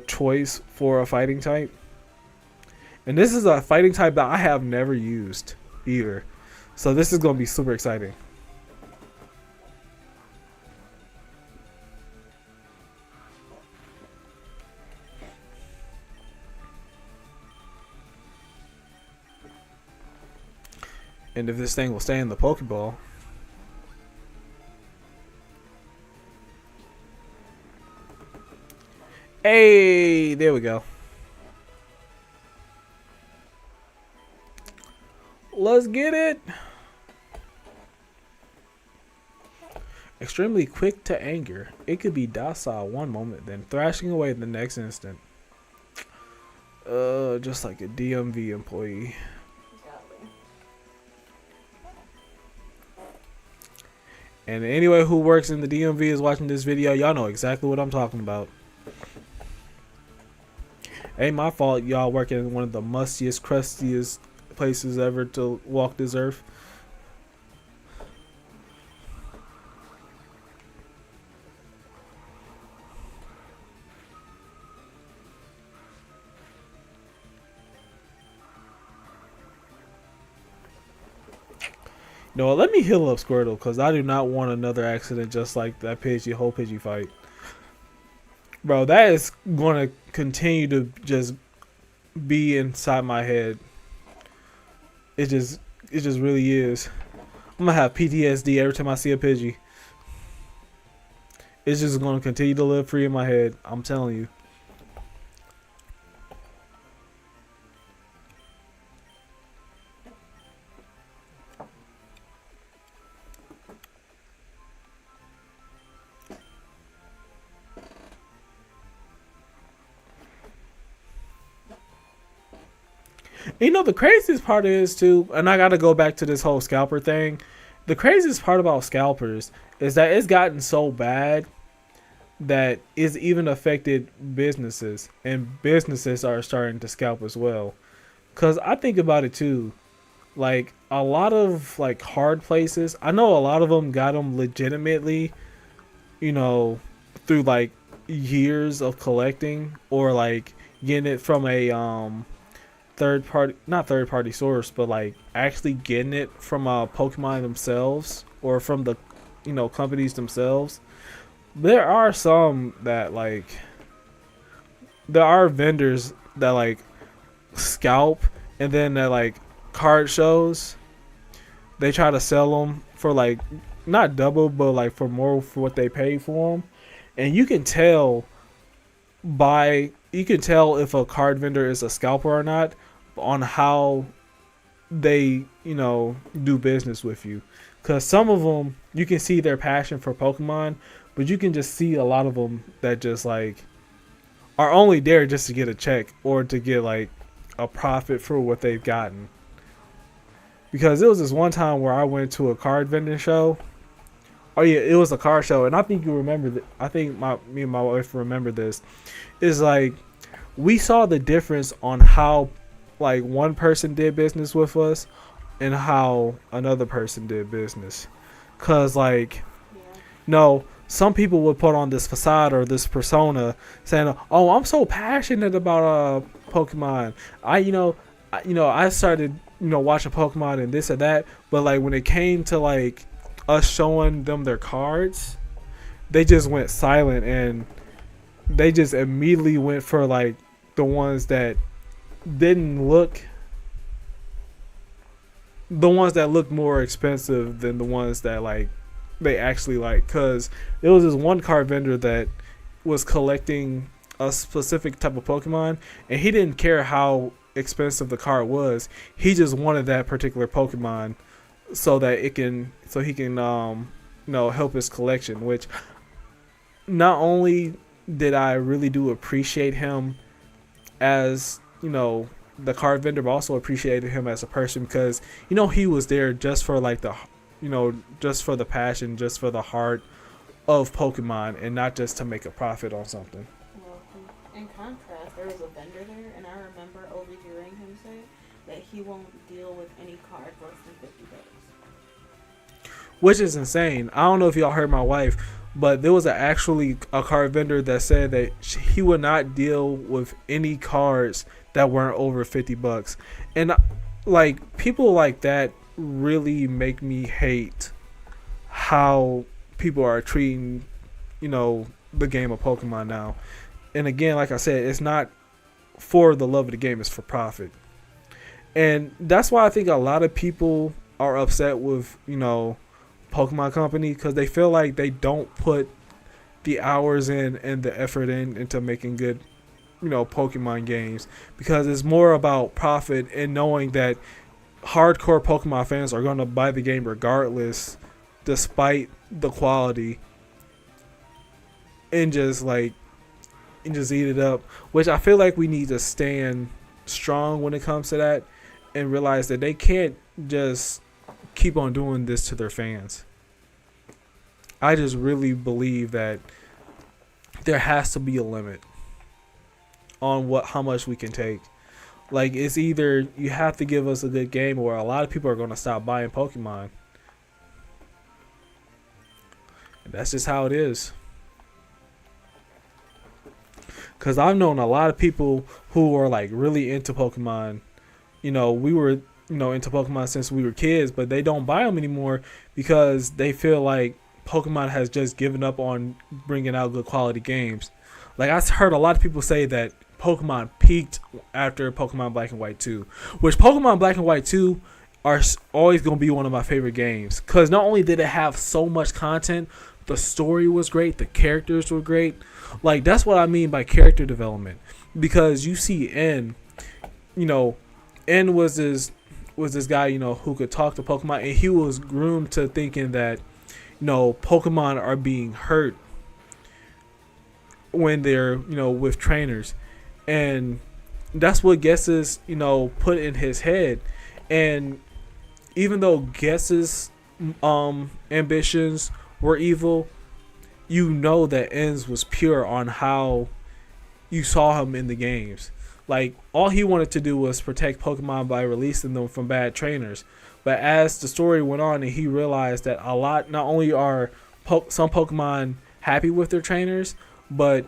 choice for a fighting type, and this is a fighting type that I have never used either. So this is gonna be super exciting. And if this thing will stay in the Pokeball. Hey, there we go. Let's get it. Extremely quick to anger. It could be docile one moment, then thrashing away the next instant. Just like a DMV employee. And anyone who works in the DMV is watching this video, y'all know exactly what I'm talking about. Ain't my fault y'all working in one of the mustiest, crustiest places ever to walk this earth. No, let me heal up Squirtle because I do not want another accident just like that whole Pidgey fight. Bro, that is going to continue to just be inside my head. It just really is. I'm gonna have PTSD every time I see a Pidgey. It's just gonna continue to live free in my head. I'm telling you. You know, the craziest part is too, and I gotta go back to this whole scalper thing. The craziest part about scalpers is that it's gotten so bad that it's even affected businesses, and businesses are starting to scalp as well. Cause I think about it too, like a lot of like hard places. I know a lot of them got them legitimately, you know, through like years of collecting or like getting it from a third party, not third party source, but like actually getting it from Pokemon themselves or from the, companies themselves. There are some that like, there are vendors that like scalp, and then that like card shows, they try to sell them for like not double but like for more for what they paid for them. And you can tell if a card vendor is a scalper or not on how they, do business with you. Because some of them, you can see their passion for Pokemon, but you can just see a lot of them that just like are only there just to get a check or to get like a profit for what they've gotten. Because it was this one time where I went to a card vending show. Oh yeah, it was a car show, and I think you remember that. I think me and my wife remember this. Is like we saw the difference on how like one person did business with us and how another person did business. Cause like no, some people would put on this facade or this persona saying, "Oh, I'm so passionate about Pokemon. I started watching Pokemon and this or that." But like when it came to like us showing them their cards, they just went silent and they just immediately went for like the ones that didn't look more expensive than the ones that like they actually like. Because there was this one card vendor that was collecting a specific type of Pokemon, and he didn't care how expensive the card was. He just wanted that particular Pokemon so that he can help his collection. Which not only did I really do appreciate him as the card vendor, but also appreciated him as a person, because he was there just for like the just for the passion, just for the heart of Pokemon, and not just to make a profit on something. Well, in contrast, there was a vendor there, and I remember overhearing him say that he won't deal with any cards less than $50. Which is insane. I don't know if y'all heard my wife, but there was actually a card vendor that said that he would not deal with any cards that weren't over $50. And like people like that really make me hate how people are treating, the game of Pokemon now. And again, like I said, it's not for the love of the game, it's for profit. And that's why I think a lot of people are upset with, Pokemon Company, because they feel like they don't put the hours in and the effort into making good, Pokemon games, because it's more about profit and knowing that hardcore Pokemon fans are going to buy the game regardless, despite the quality, and just eat it up. Which I feel like we need to stand strong when it comes to that, and realize that they can't just keep on doing this to their fans. I just really believe that there has to be a limit on how much we can take. Like, it's either you have to give us a good game, or a lot of people are going to stop buying Pokemon. And that's just how it is. Because I've known a lot of people who are like really into Pokemon. We were into Pokemon since we were kids, but they don't buy them anymore because they feel like Pokemon has just given up on bringing out good quality games. Like I heard a lot of people say that Pokemon peaked after Pokemon Black and White 2, which Pokemon Black and White 2 are always going to be one of my favorite games because not only did it have so much content, the story was great, the characters were great. Like that's what I mean by character development, because you see N, N was this guy, who could talk to Pokemon, and he was groomed to thinking that, Pokemon are being hurt when they're, with trainers. And that's what Guess's, put in his head. And even though Guess's ambitions were evil, that N's was pure on how you saw him in the games. Like, all he wanted to do was protect Pokemon by releasing them from bad trainers. But as the story went on and he realized that not only are some Pokemon happy with their trainers, but,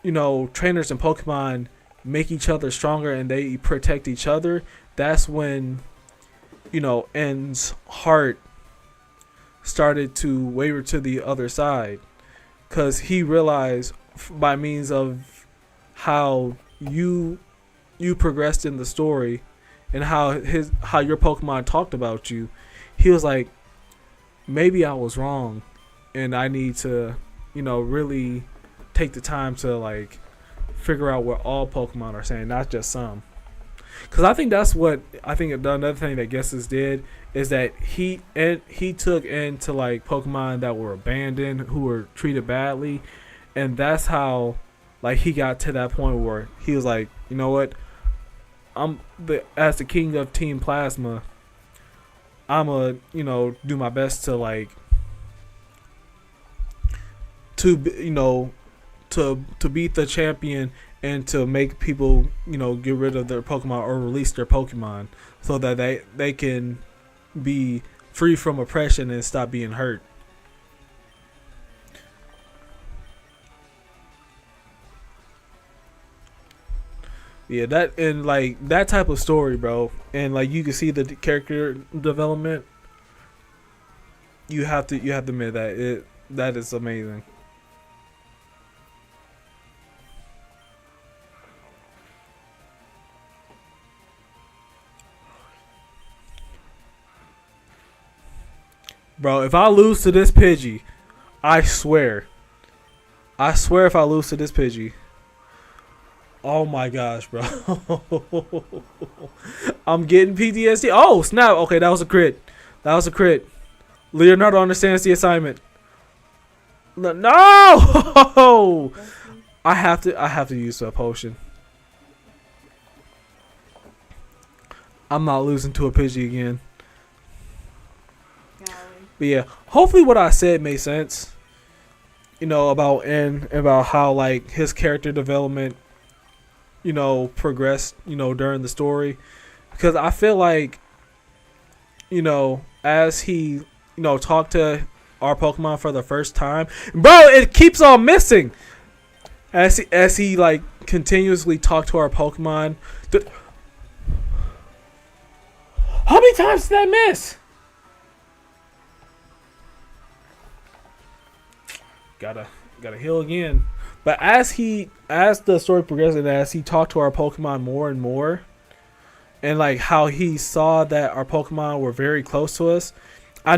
trainers and Pokemon make each other stronger and they protect each other. That's when, N's heart started to waver to the other side. Because he realized by means of how you progressed in the story and how your Pokemon talked about you, he was like, maybe I was wrong and I need to, really take the time to like figure out what all Pokemon are saying, not just some. Because I think another thing that Guesses did is that he took into like Pokemon that were abandoned, who were treated badly, and that's how like he got to that point where he was like, you know what, as the king of Team Plasma, I'ma do my best to like to beat the champion and to make people get rid of their Pokemon or release their Pokemon so that they can be free from oppression and stop being hurt. Yeah, that type of story, bro, and like you can see the character development. You have to admit that is amazing. Bro, if I lose to this Pidgey, I swear if I lose to this Pidgey, oh my gosh, bro. I'm getting PTSD. Oh, snap. Okay, that was a crit. Leonardo understands the assignment. No! I have to use a potion. I'm not losing to a Pidgey again. But yeah, hopefully what I said made sense. About N, about how like his character development, progressed, during the story. Because I feel like, as he, talked to our Pokemon for the first time, bro, it keeps on missing. As he like continuously talked to our Pokemon. How many times did that miss? Gotta heal again. But as the story progressed and as he talked to our Pokemon more and more, and like how he saw that our Pokemon were very close to us, I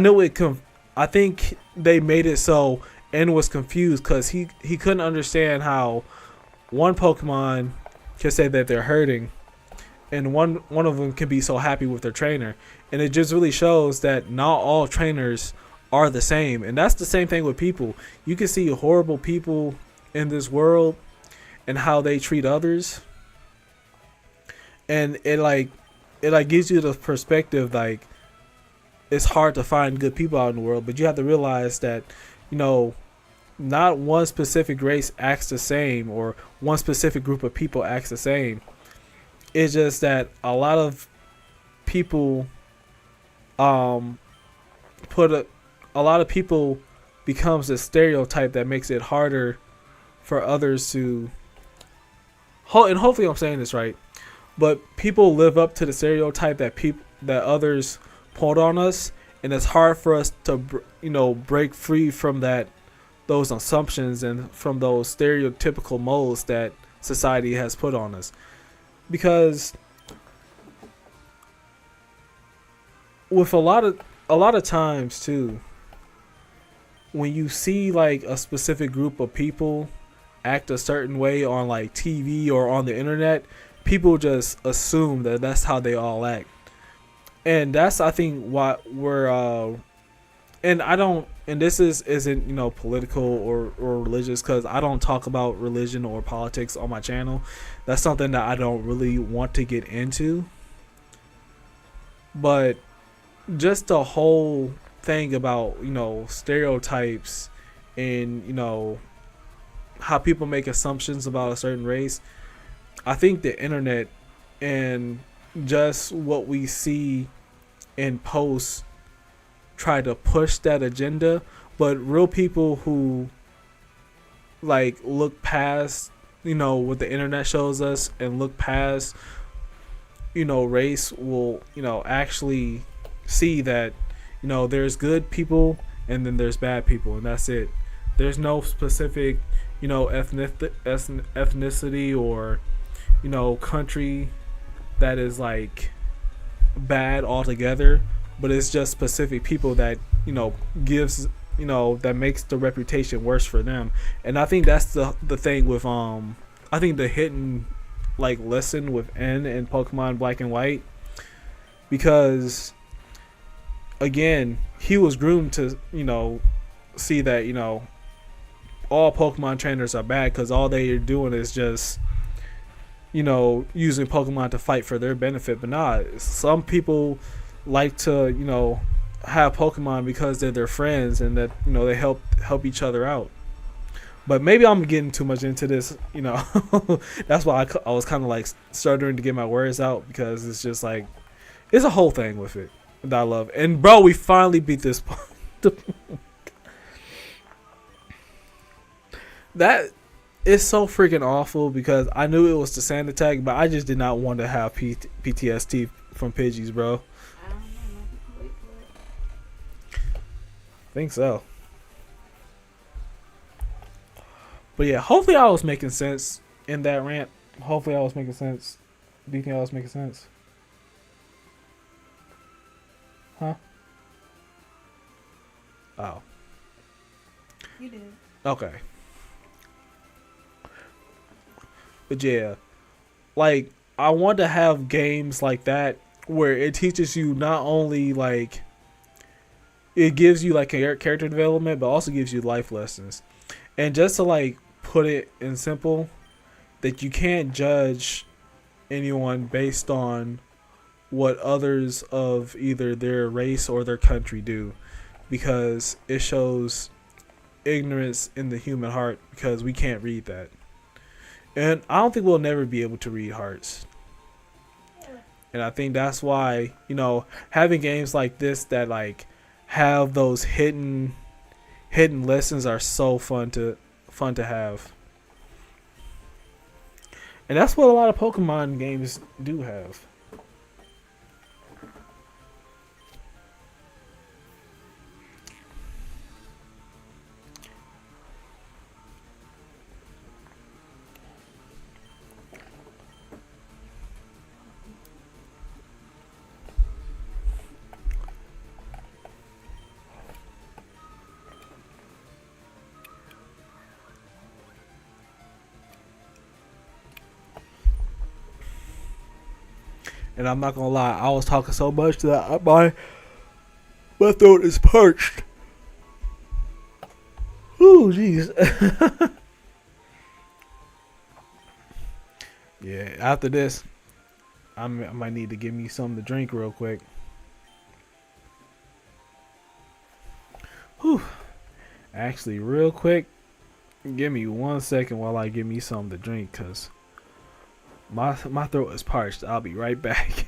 think they made it so N was confused because he couldn't understand how one Pokemon can say that they're hurting, and one of them can be so happy with their trainer, and it just really shows that not all trainers are the same. And that's the same thing with people. You can see horrible people in this world and how they treat others, and it gives you the perspective like it's hard to find good people out in the world, but you have to realize that not one specific race acts the same or one specific group of people acts the same. It's just that a lot of people becomes a stereotype that makes it harder for others to, and hopefully I'm saying this right, but people live up to the stereotype that people that others put on us, and it's hard for us to break free from that those assumptions and from those stereotypical molds that society has put on us. Because with a lot of times too, when you see like a specific group of people act a certain way on like TV or on the internet, people just assume that that's how they all act. And that's, I think, what we're and I don't, and this isn't political or religious, because I don't talk about religion or politics on my channel. That's something that I don't really want to get into. But just the whole thing about stereotypes and how people make assumptions about a certain race. I think the internet and just what we see in posts try to push that agenda, but real people who like look past what the internet shows us and look past race will actually see that there's good people and then there's bad people, and that's it. There's no specific ethnicity or country that is like bad altogether, but it's just specific people that gives that makes the reputation worse for them. And I think that's the thing with I think the hidden like lesson with N in Pokemon Black and White, because again he was groomed to see that all Pokemon trainers are bad, because all they are doing is just using Pokemon to fight for their benefit. But nah, some people like to have Pokemon because they're their friends and that they help each other out. But maybe I'm getting too much into this, that's why I was kind of like stuttering to get my words out, because it's just like it's a whole thing with it that I love. And bro, we finally beat this. That is so freaking awful, because I knew it was the sand attack, but I just did not want to have PTSD from Pidgeys, bro. I don't know. Wait for it. I think so. But yeah, hopefully I was making sense in that rant. Hopefully I was making sense. Do you think I was making sense? Huh? Oh. You did. Okay. But yeah, like I want to have games like that where it teaches you not only like it gives you like character development, but also gives you life lessons. And just to like put it in simple, that you can't judge anyone based on what others of either their race or their country do, because it shows ignorance in the human heart, because we can't read that. And I don't think we'll never be able to read hearts. And I think that's why, having games like this that like have those hidden lessons are so fun to have. And that's what a lot of Pokemon games do have. And I'm not gonna lie, I was talking so much that my throat is parched. Ooh, jeez. Yeah, after this, I might need to give me something to drink real quick. Whew. Actually, real quick, give me 1 second while I give me something to drink, cause my throat is parched. I'll be right back.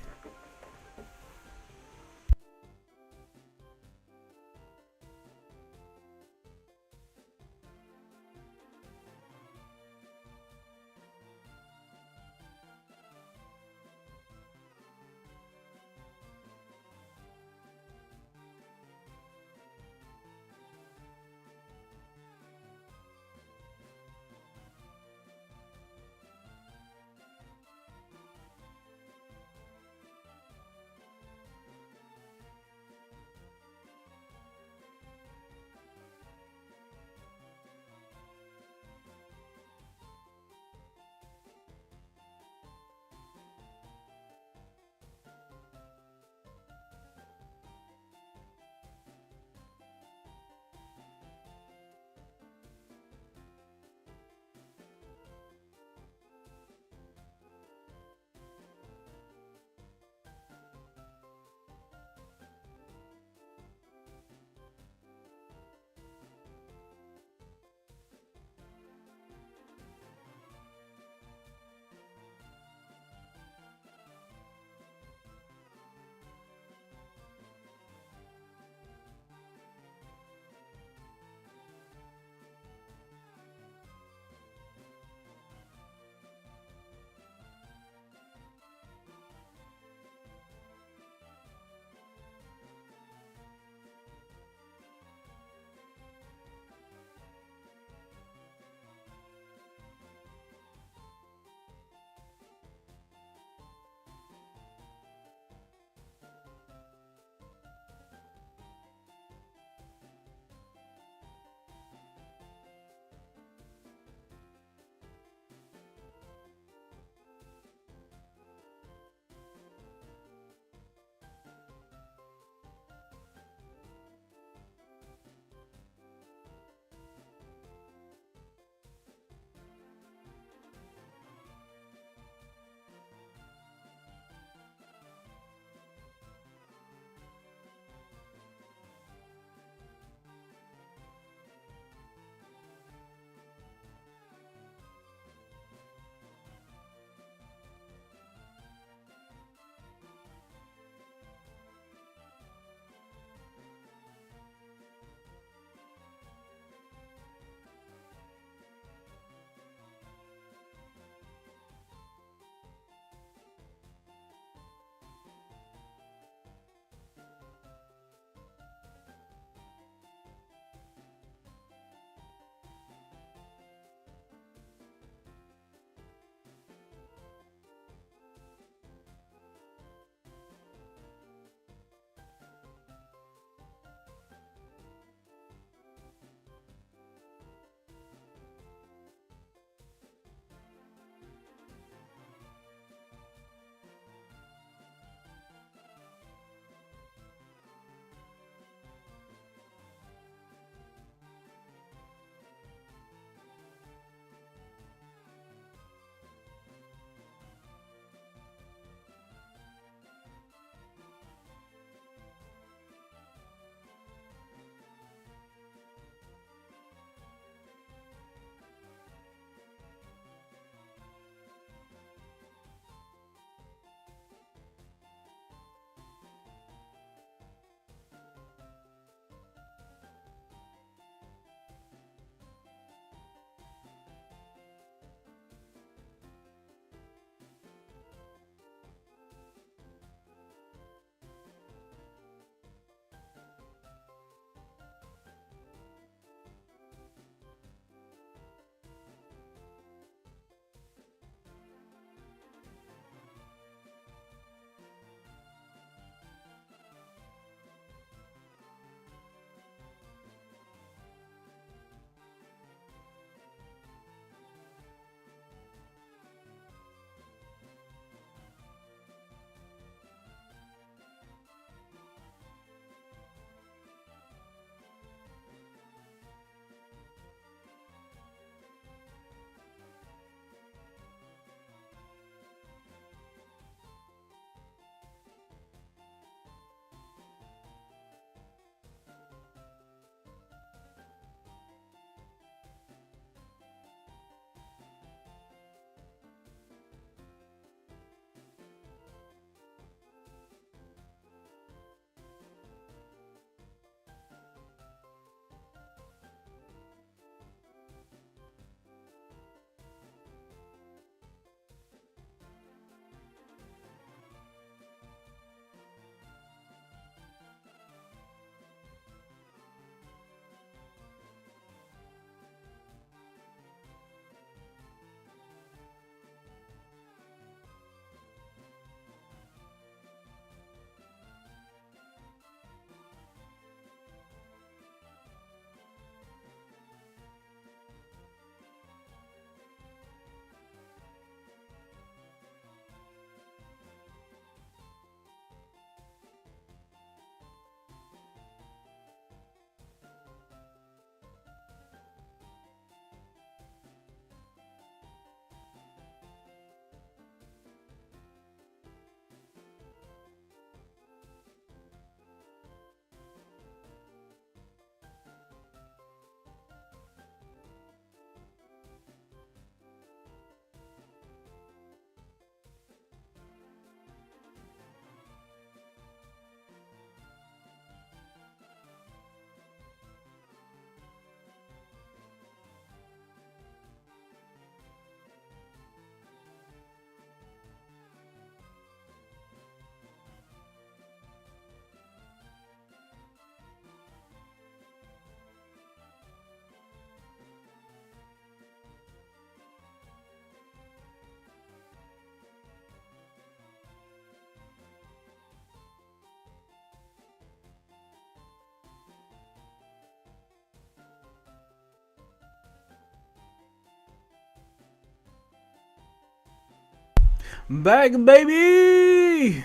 Back, baby.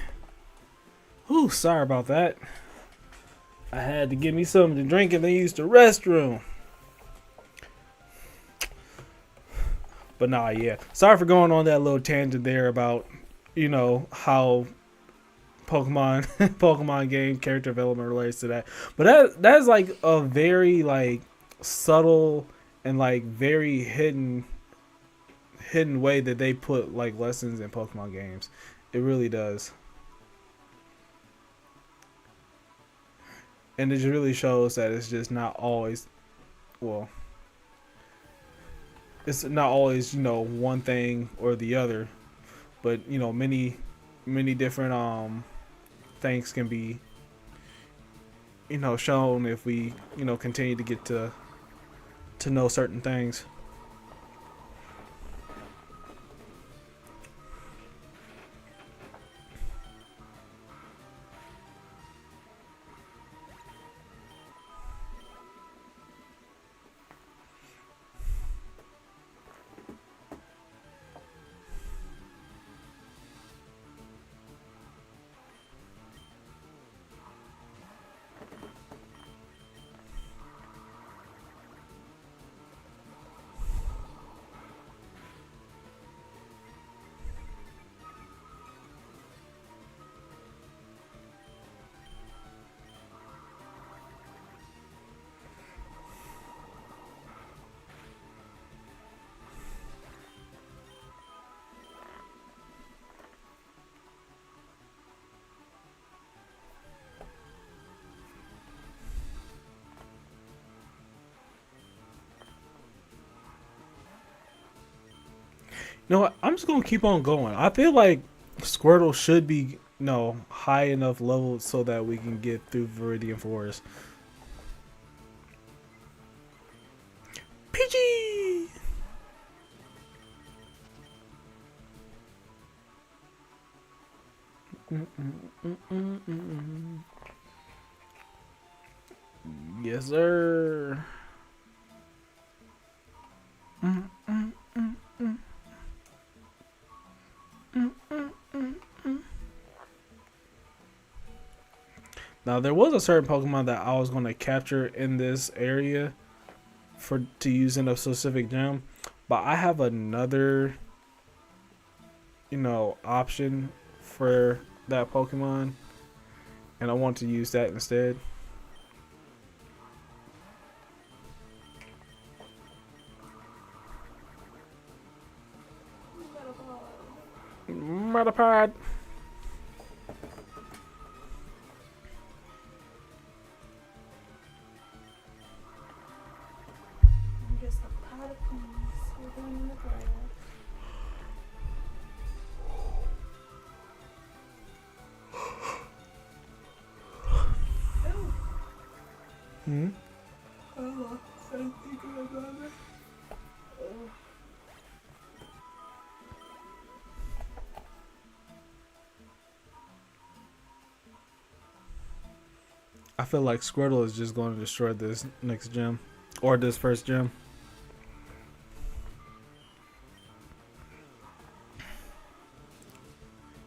Ooh, sorry about that. I had to get me something to drink and then use the restroom. But nah, yeah. Sorry for going on that little tangent there about, how Pokemon Pokemon game character development relates to that. But that's like a very like subtle and like very hidden way that they put like lessons in Pokemon games. It really does. And it just really shows that it's just not always, well, it's not always, one thing or the other, but many different things can be, shown if we, continue to get to know certain things. You know what? I'm just gonna keep on going. I feel like Squirtle should be high enough level so that we can get through Viridian Forest. PG. Yes, sir. Now there was a certain Pokemon that I was going to capture in this area to use in a specific gym, but I have another option for that Pokemon, and I want to use that instead. Metapod. Just a pot of peas. We're going in the grass. Hmm. Oh, I'm thinking about it. I feel like Squirtle is just going to destroy this next gym, or this first gym.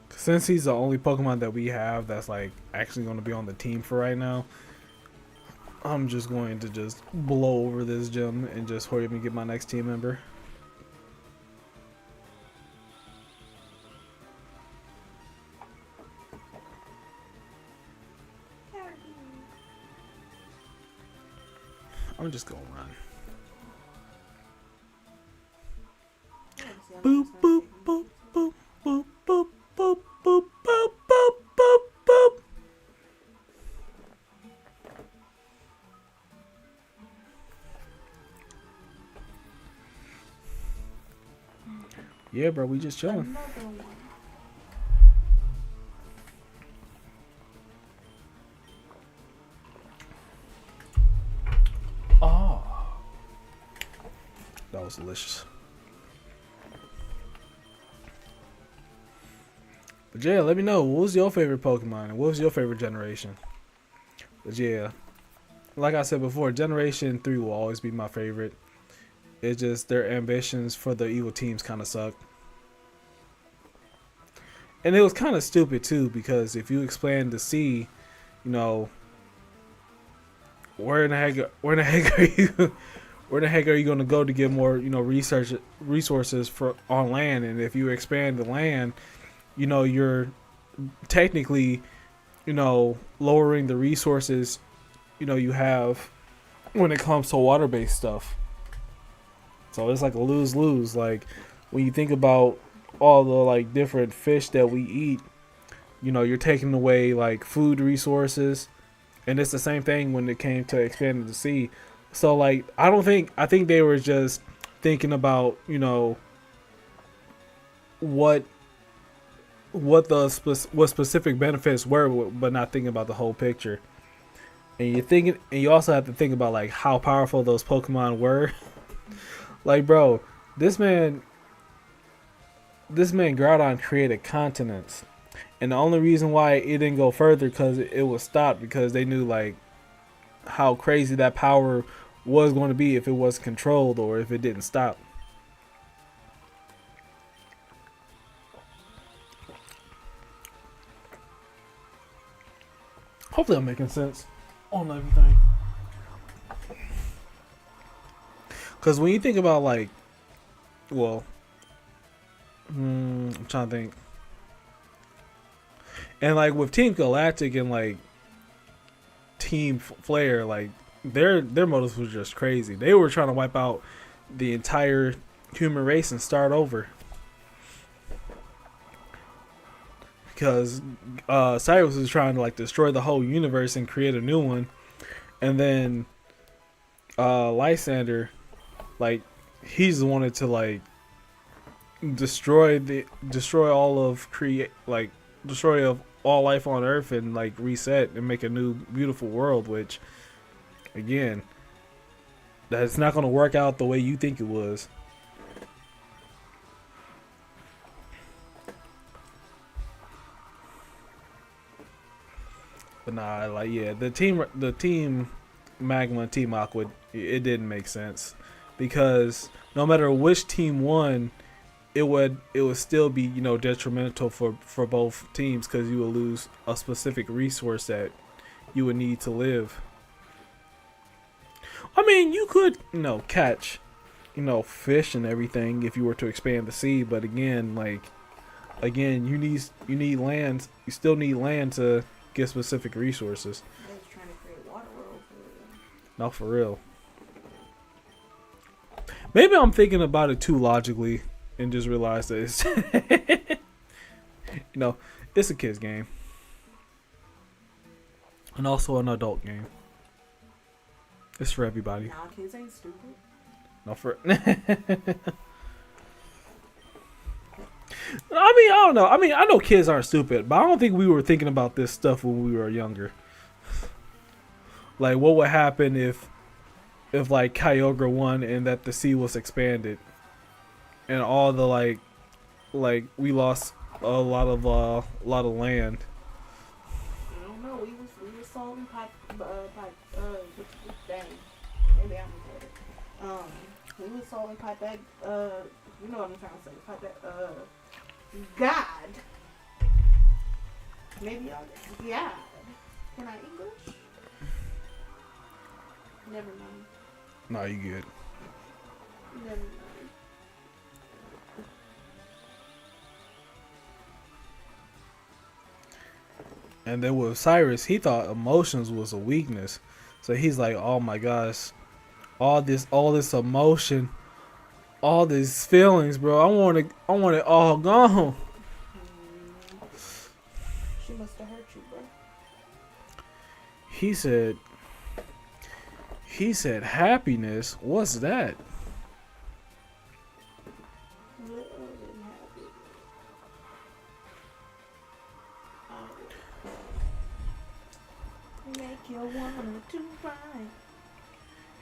Since he's the only Pokemon that we have that's like actually going to be on the team for right now, I'm just going to just blow over this gym and just hurry up and get my next team member. I'm just gonna run. Boop boop boop boop boop boop boop boop boop boop boop boop. Yeah, bro, we just chilling. Oh, that was delicious. But yeah, let me know, what was your favorite Pokemon and what was your favorite generation? But yeah, like I said before, Generation 3 will always be my favorite. It's just their ambitions for the evil teams kind of suck. and it was kind of stupid too, because if you expand the sea, you know, where in the heck are you, where the heck are you going to go to get more, you know, resources for on land? And if you expand the land, you know, you're technically, you know, lowering the resources, you know, you have when it comes to water-based stuff. So it's like a lose-lose. Like when you think about all the like different fish that we eat, you know, you're taking away like food resources, and it's the same thing when it came to expanding the sea. So like I think they were just thinking about, you know, what what specific benefits were, but not thinking about the whole picture. And you also have to think about like how powerful those Pokemon were. Like, bro, this man Groudon created continents, and the only reason why it didn't go further because it was stopped because they knew like how crazy that power was going to be if it was controlled or if it didn't stop. Hopefully I'm making sense on everything. Because when you think about like, well, I'm trying to think. And like with Team Galactic and like Team Flare, like their motives was just crazy. They were trying to wipe out the entire human race and start over. Because Cyrus was trying to like destroy the whole universe and create a new one, and then Lysander, like he's wanted to like destroy all life on Earth and like reset and make a new beautiful world, which again, that's not going to work out the way you think it was. But nah, like yeah, the team Magma and Team Aqua, it didn't make sense because no matter which team won, it would still be, you know, detrimental for both teams because you would lose a specific resource that you would need to live. I mean, you could, you know, catch, you know, fish and everything if you were to expand the sea, but again, you need land. You still need land to get specific resources. They was trying to create water world for real. No, for real. Maybe I'm thinking about it too logically and just realized that it's you know, it's a kid's game. And also an adult game. It's for everybody. Nah, kids ain't stupid. No, for I mean, I don't know. I mean, I know kids aren't stupid, but I don't think we were thinking about this stuff when we were younger. Like, what would happen if like Kyogre won and that the sea was expanded, and all the like we lost a lot of land. I don't know. We was solving dang. Maybe I'm recording. We was solving pipe bag. You know what I'm trying to say. Pipe bag. God. Maybe y'all did. Yeah. Can I English? Never mind. No, you good. Never mind. And then with Cyrus, he thought emotions was a weakness. So he's like, oh my gosh, all this emotion, all these feelings, bro. I want it all gone. She must have hurt you, bro. He said happiness. What's that?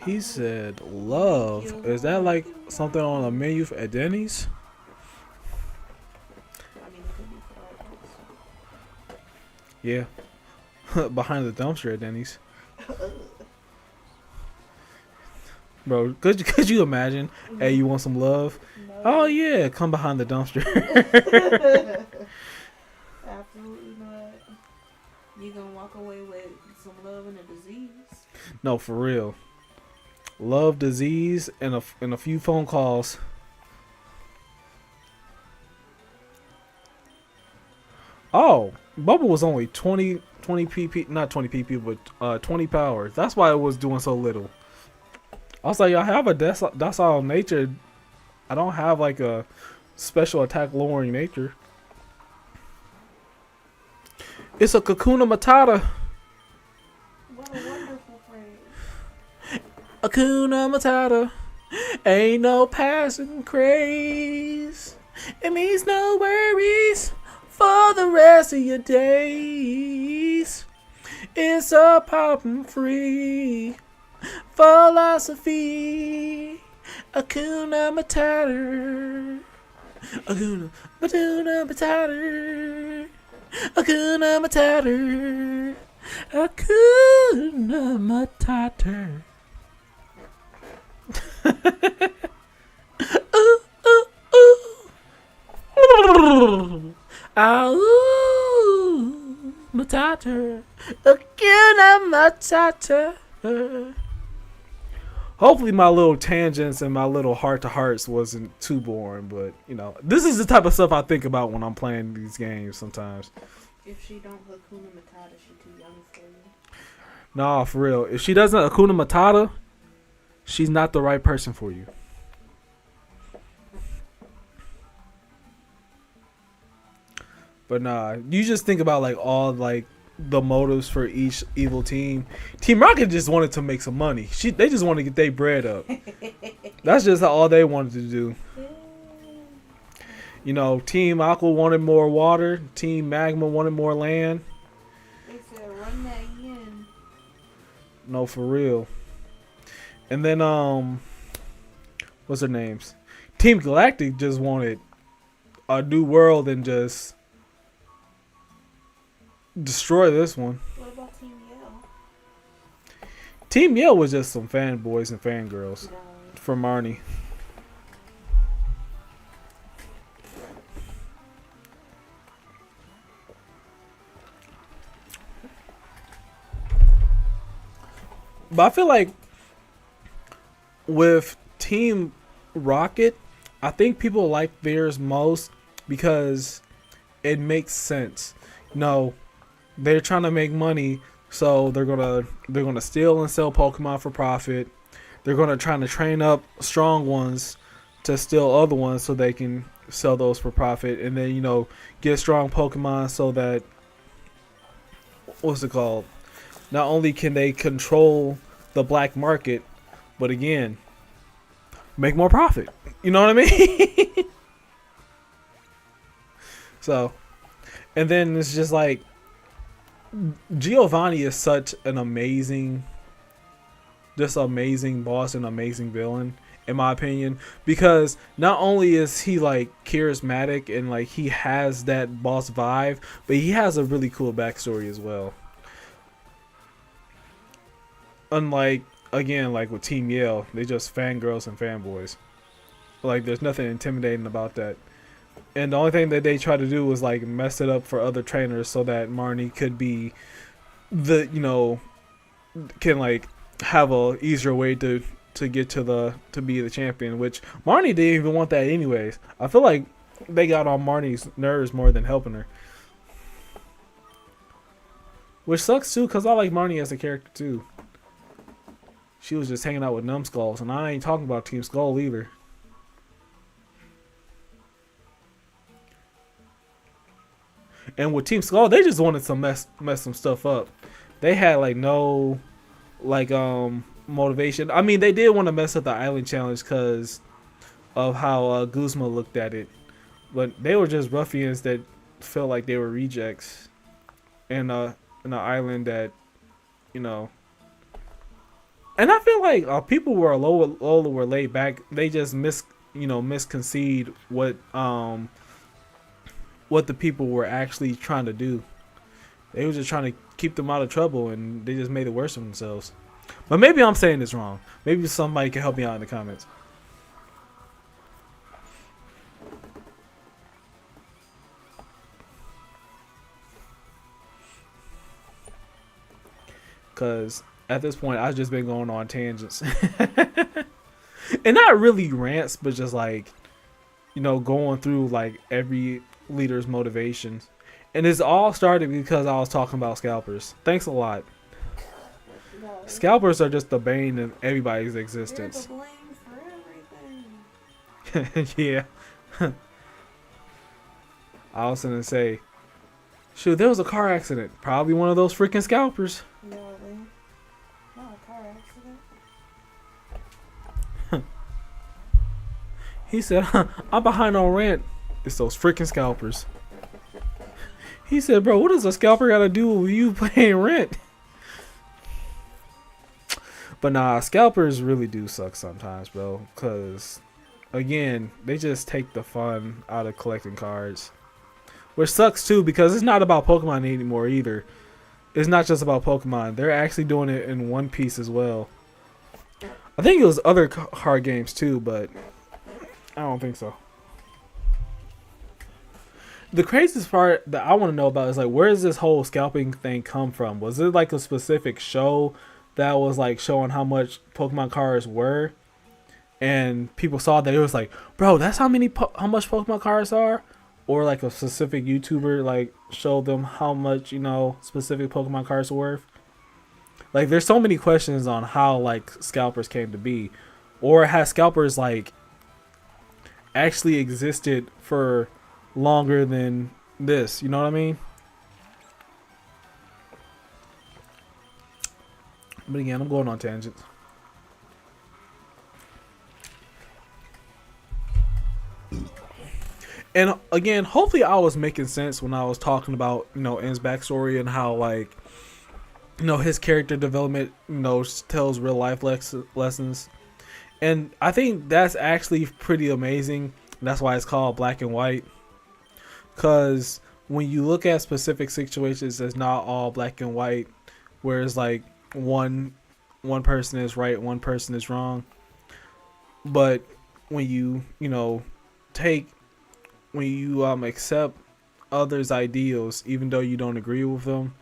He said love. Is that like something on a menu at Denny's? I mean, it could be for Yeah. Behind the dumpster at Denny's. Bro, could you imagine? Hey, you want some love? No. Oh yeah, come behind the dumpster. Absolutely not. You're gonna walk away with some love and a disease. No, for real. Love, disease, and a few phone calls. Oh, Bubble was only 20 pp, not 20 pp, but 20 power. That's why it was doing so little. I was like, I have a docile nature. I don't have like a special attack lowering nature. It's a Kakuna Matata. What a wonderful phrase. Hakuna Matata. Ain't no passing craze. It means no worries for the rest of your days. It's a poppin' free philosophy. Hakuna Matata. Hakuna Matata. Hakuna Matata. Hakuna Matata. Ooh, ooh, ooh. Ooh, Matata. Hakuna Matata. Hopefully my little tangents and my little heart-to-hearts wasn't too boring, but, you know, this is the type of stuff I think about when I'm playing these games sometimes. If she don't Hakuna Matata, she too young for you. Nah, for real. If she doesn't Hakuna Matata, she's not the right person for you. But nah, you just think about like all like the motives for each evil team. Team Rocket just wanted to make some money. They just wanted to get their bread up. That's just all they wanted to do. You know, Team Aqua wanted more water. Team Magma wanted more land. They said run that yin. No, for real. And then what's their names? Team Galactic just wanted a new world and just destroy this one. What about Team Yell? Team Yell was just some fanboys and fangirls No. for Marnie. But I feel like with Team Rocket, I think people like theirs most because it makes sense. You know, they're trying to make money, so they're gonna steal and sell Pokemon for profit. They're gonna try to train up strong ones to steal other ones so they can sell those for profit, and then, you know, get strong Pokemon so that, what's it called? Not only can they control the black market, but again, make more profit. You know what I mean? So, and then it's just like Giovanni is such an amazing boss and amazing villain, in my opinion, because not only is he like charismatic and like he has that boss vibe, but he has a really cool backstory as well. Unlike, again, like with Team Yell, they just fangirls and fanboys. Like, there's nothing intimidating about that. And the only thing that they try to do was like mess it up for other trainers so that Marnie could be the, you know, can like have a easier way to get to be the champion, which Marnie didn't even want that anyways. I feel like they got on Marnie's nerves more than helping her. Which sucks too, because I like Marnie as a character too. She was just hanging out with numbskulls, and I ain't talking about Team Skull either. And with Team Skull, they just wanted to mess some stuff up. They had like no motivation. I mean, they did want to mess up the island challenge because of how Guzma looked at it, but they were just ruffians that felt like they were rejects in an island that, you know. And I feel like people were were laid back. They just misconceive what the people were actually trying to do. They were just trying to keep them out of trouble, and they just made it worse for themselves. But maybe I'm saying this wrong. Maybe somebody can help me out in the comments. Cause at this point I've just been going on tangents. And not really rants, but just like, going through like every leader's motivations. And it's all started because I was talking about scalpers. Thanks a lot. No, Scalpers are just the bane of everybody's they're existence. to blame for everything. Yeah. I was gonna say, shoot, there was a car accident. Probably one of those freaking scalpers. No, not a car accident. He said, I'm behind on rent. It's those freaking scalpers. He said, bro, what does a scalper got to do with you paying rent? But nah, scalpers really do suck sometimes, bro. Because, again, they just take the fun out of collecting cards. Which sucks, too, because it's not about Pokemon anymore, either. It's not just about Pokemon. They're actually doing it in One Piece as well. I think it was other card games, too, but I don't think so. The craziest part that I want to know about is, like, where does this whole scalping thing come from? Was it, like, a specific show that was, like, showing how much Pokemon cards were? And people saw that it was like, bro, that's how much Pokemon cards are? Or, like, a specific YouTuber, like, showed them how much, specific Pokemon cards are worth? Like, there's so many questions on how, like, scalpers came to be. Or has scalpers, like, actually existed for longer than this, you know what I mean? But again, I'm going on tangents. And again, hopefully I was making sense when I was talking about, N's backstory and how, like, his character development, tells real life lessons. And I think that's actually pretty amazing. That's why it's called Black and White. Because when you look at specific situations, it's not all black and white, whereas like one person is right, one person is wrong. But when you accept others' ideals, even though you don't agree with them,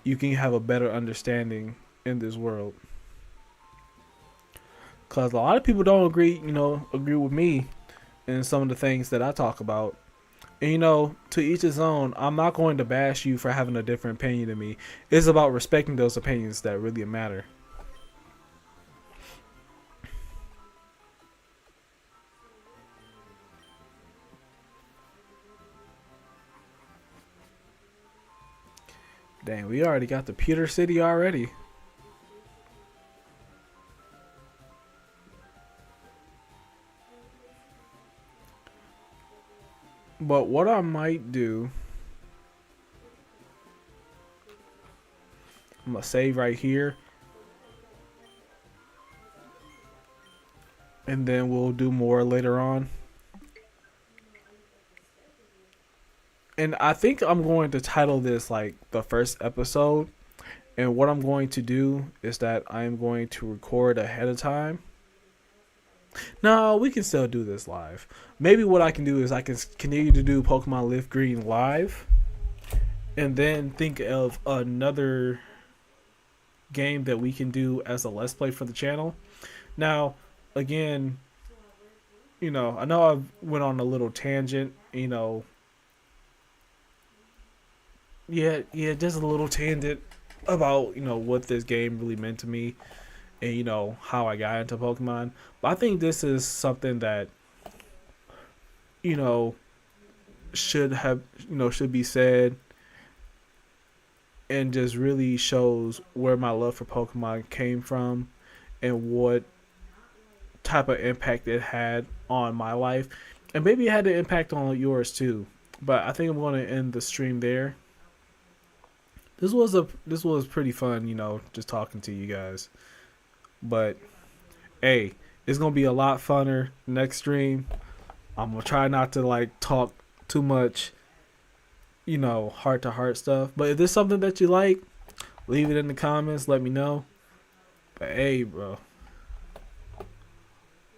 you can have a better understanding in this world. Because a lot of people don't agree with me in some of the things that I talk about. And, to each his own. I'm not going to bash you for having a different opinion than me. It's about respecting those opinions that really matter. Dang, we already got the Pewter City already. But what I might do, I'm going to save right here. And then we'll do more later on. And I think I'm going to title this like the first episode. And what I'm going to do is that I'm going to record ahead of time. No, we can still do this live. Maybe what I can do is I can continue to do Pokemon Leaf Green live. And then think of another game that we can do as a Let's Play for the channel. Now, again, I know I went on a little tangent, Yeah, just a little tangent about, what this game really meant to me. And how I got into Pokemon. But I think this is something that should be said, and just really shows where my love for Pokemon came from and what type of impact it had on my life, and maybe it had an impact on yours too. But I think I'm going to end the stream there. This was pretty fun, just talking to you guys. But hey, it's gonna be a lot funner next stream. I'm gonna try not to like talk too much, heart to heart stuff. But if there's something that you like, leave it in the comments, let me know. But hey, bro,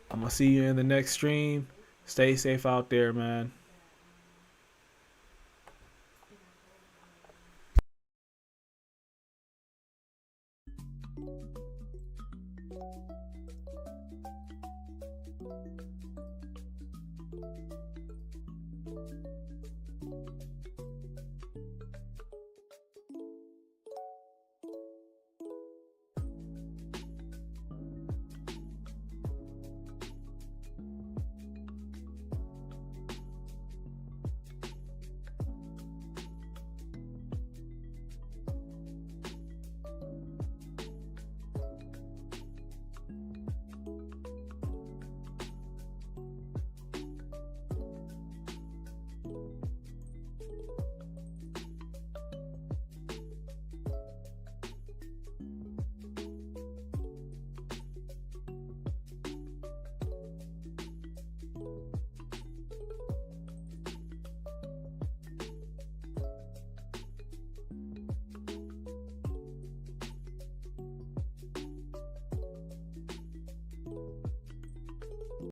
I'm gonna see you in the next stream. Stay safe out there, man.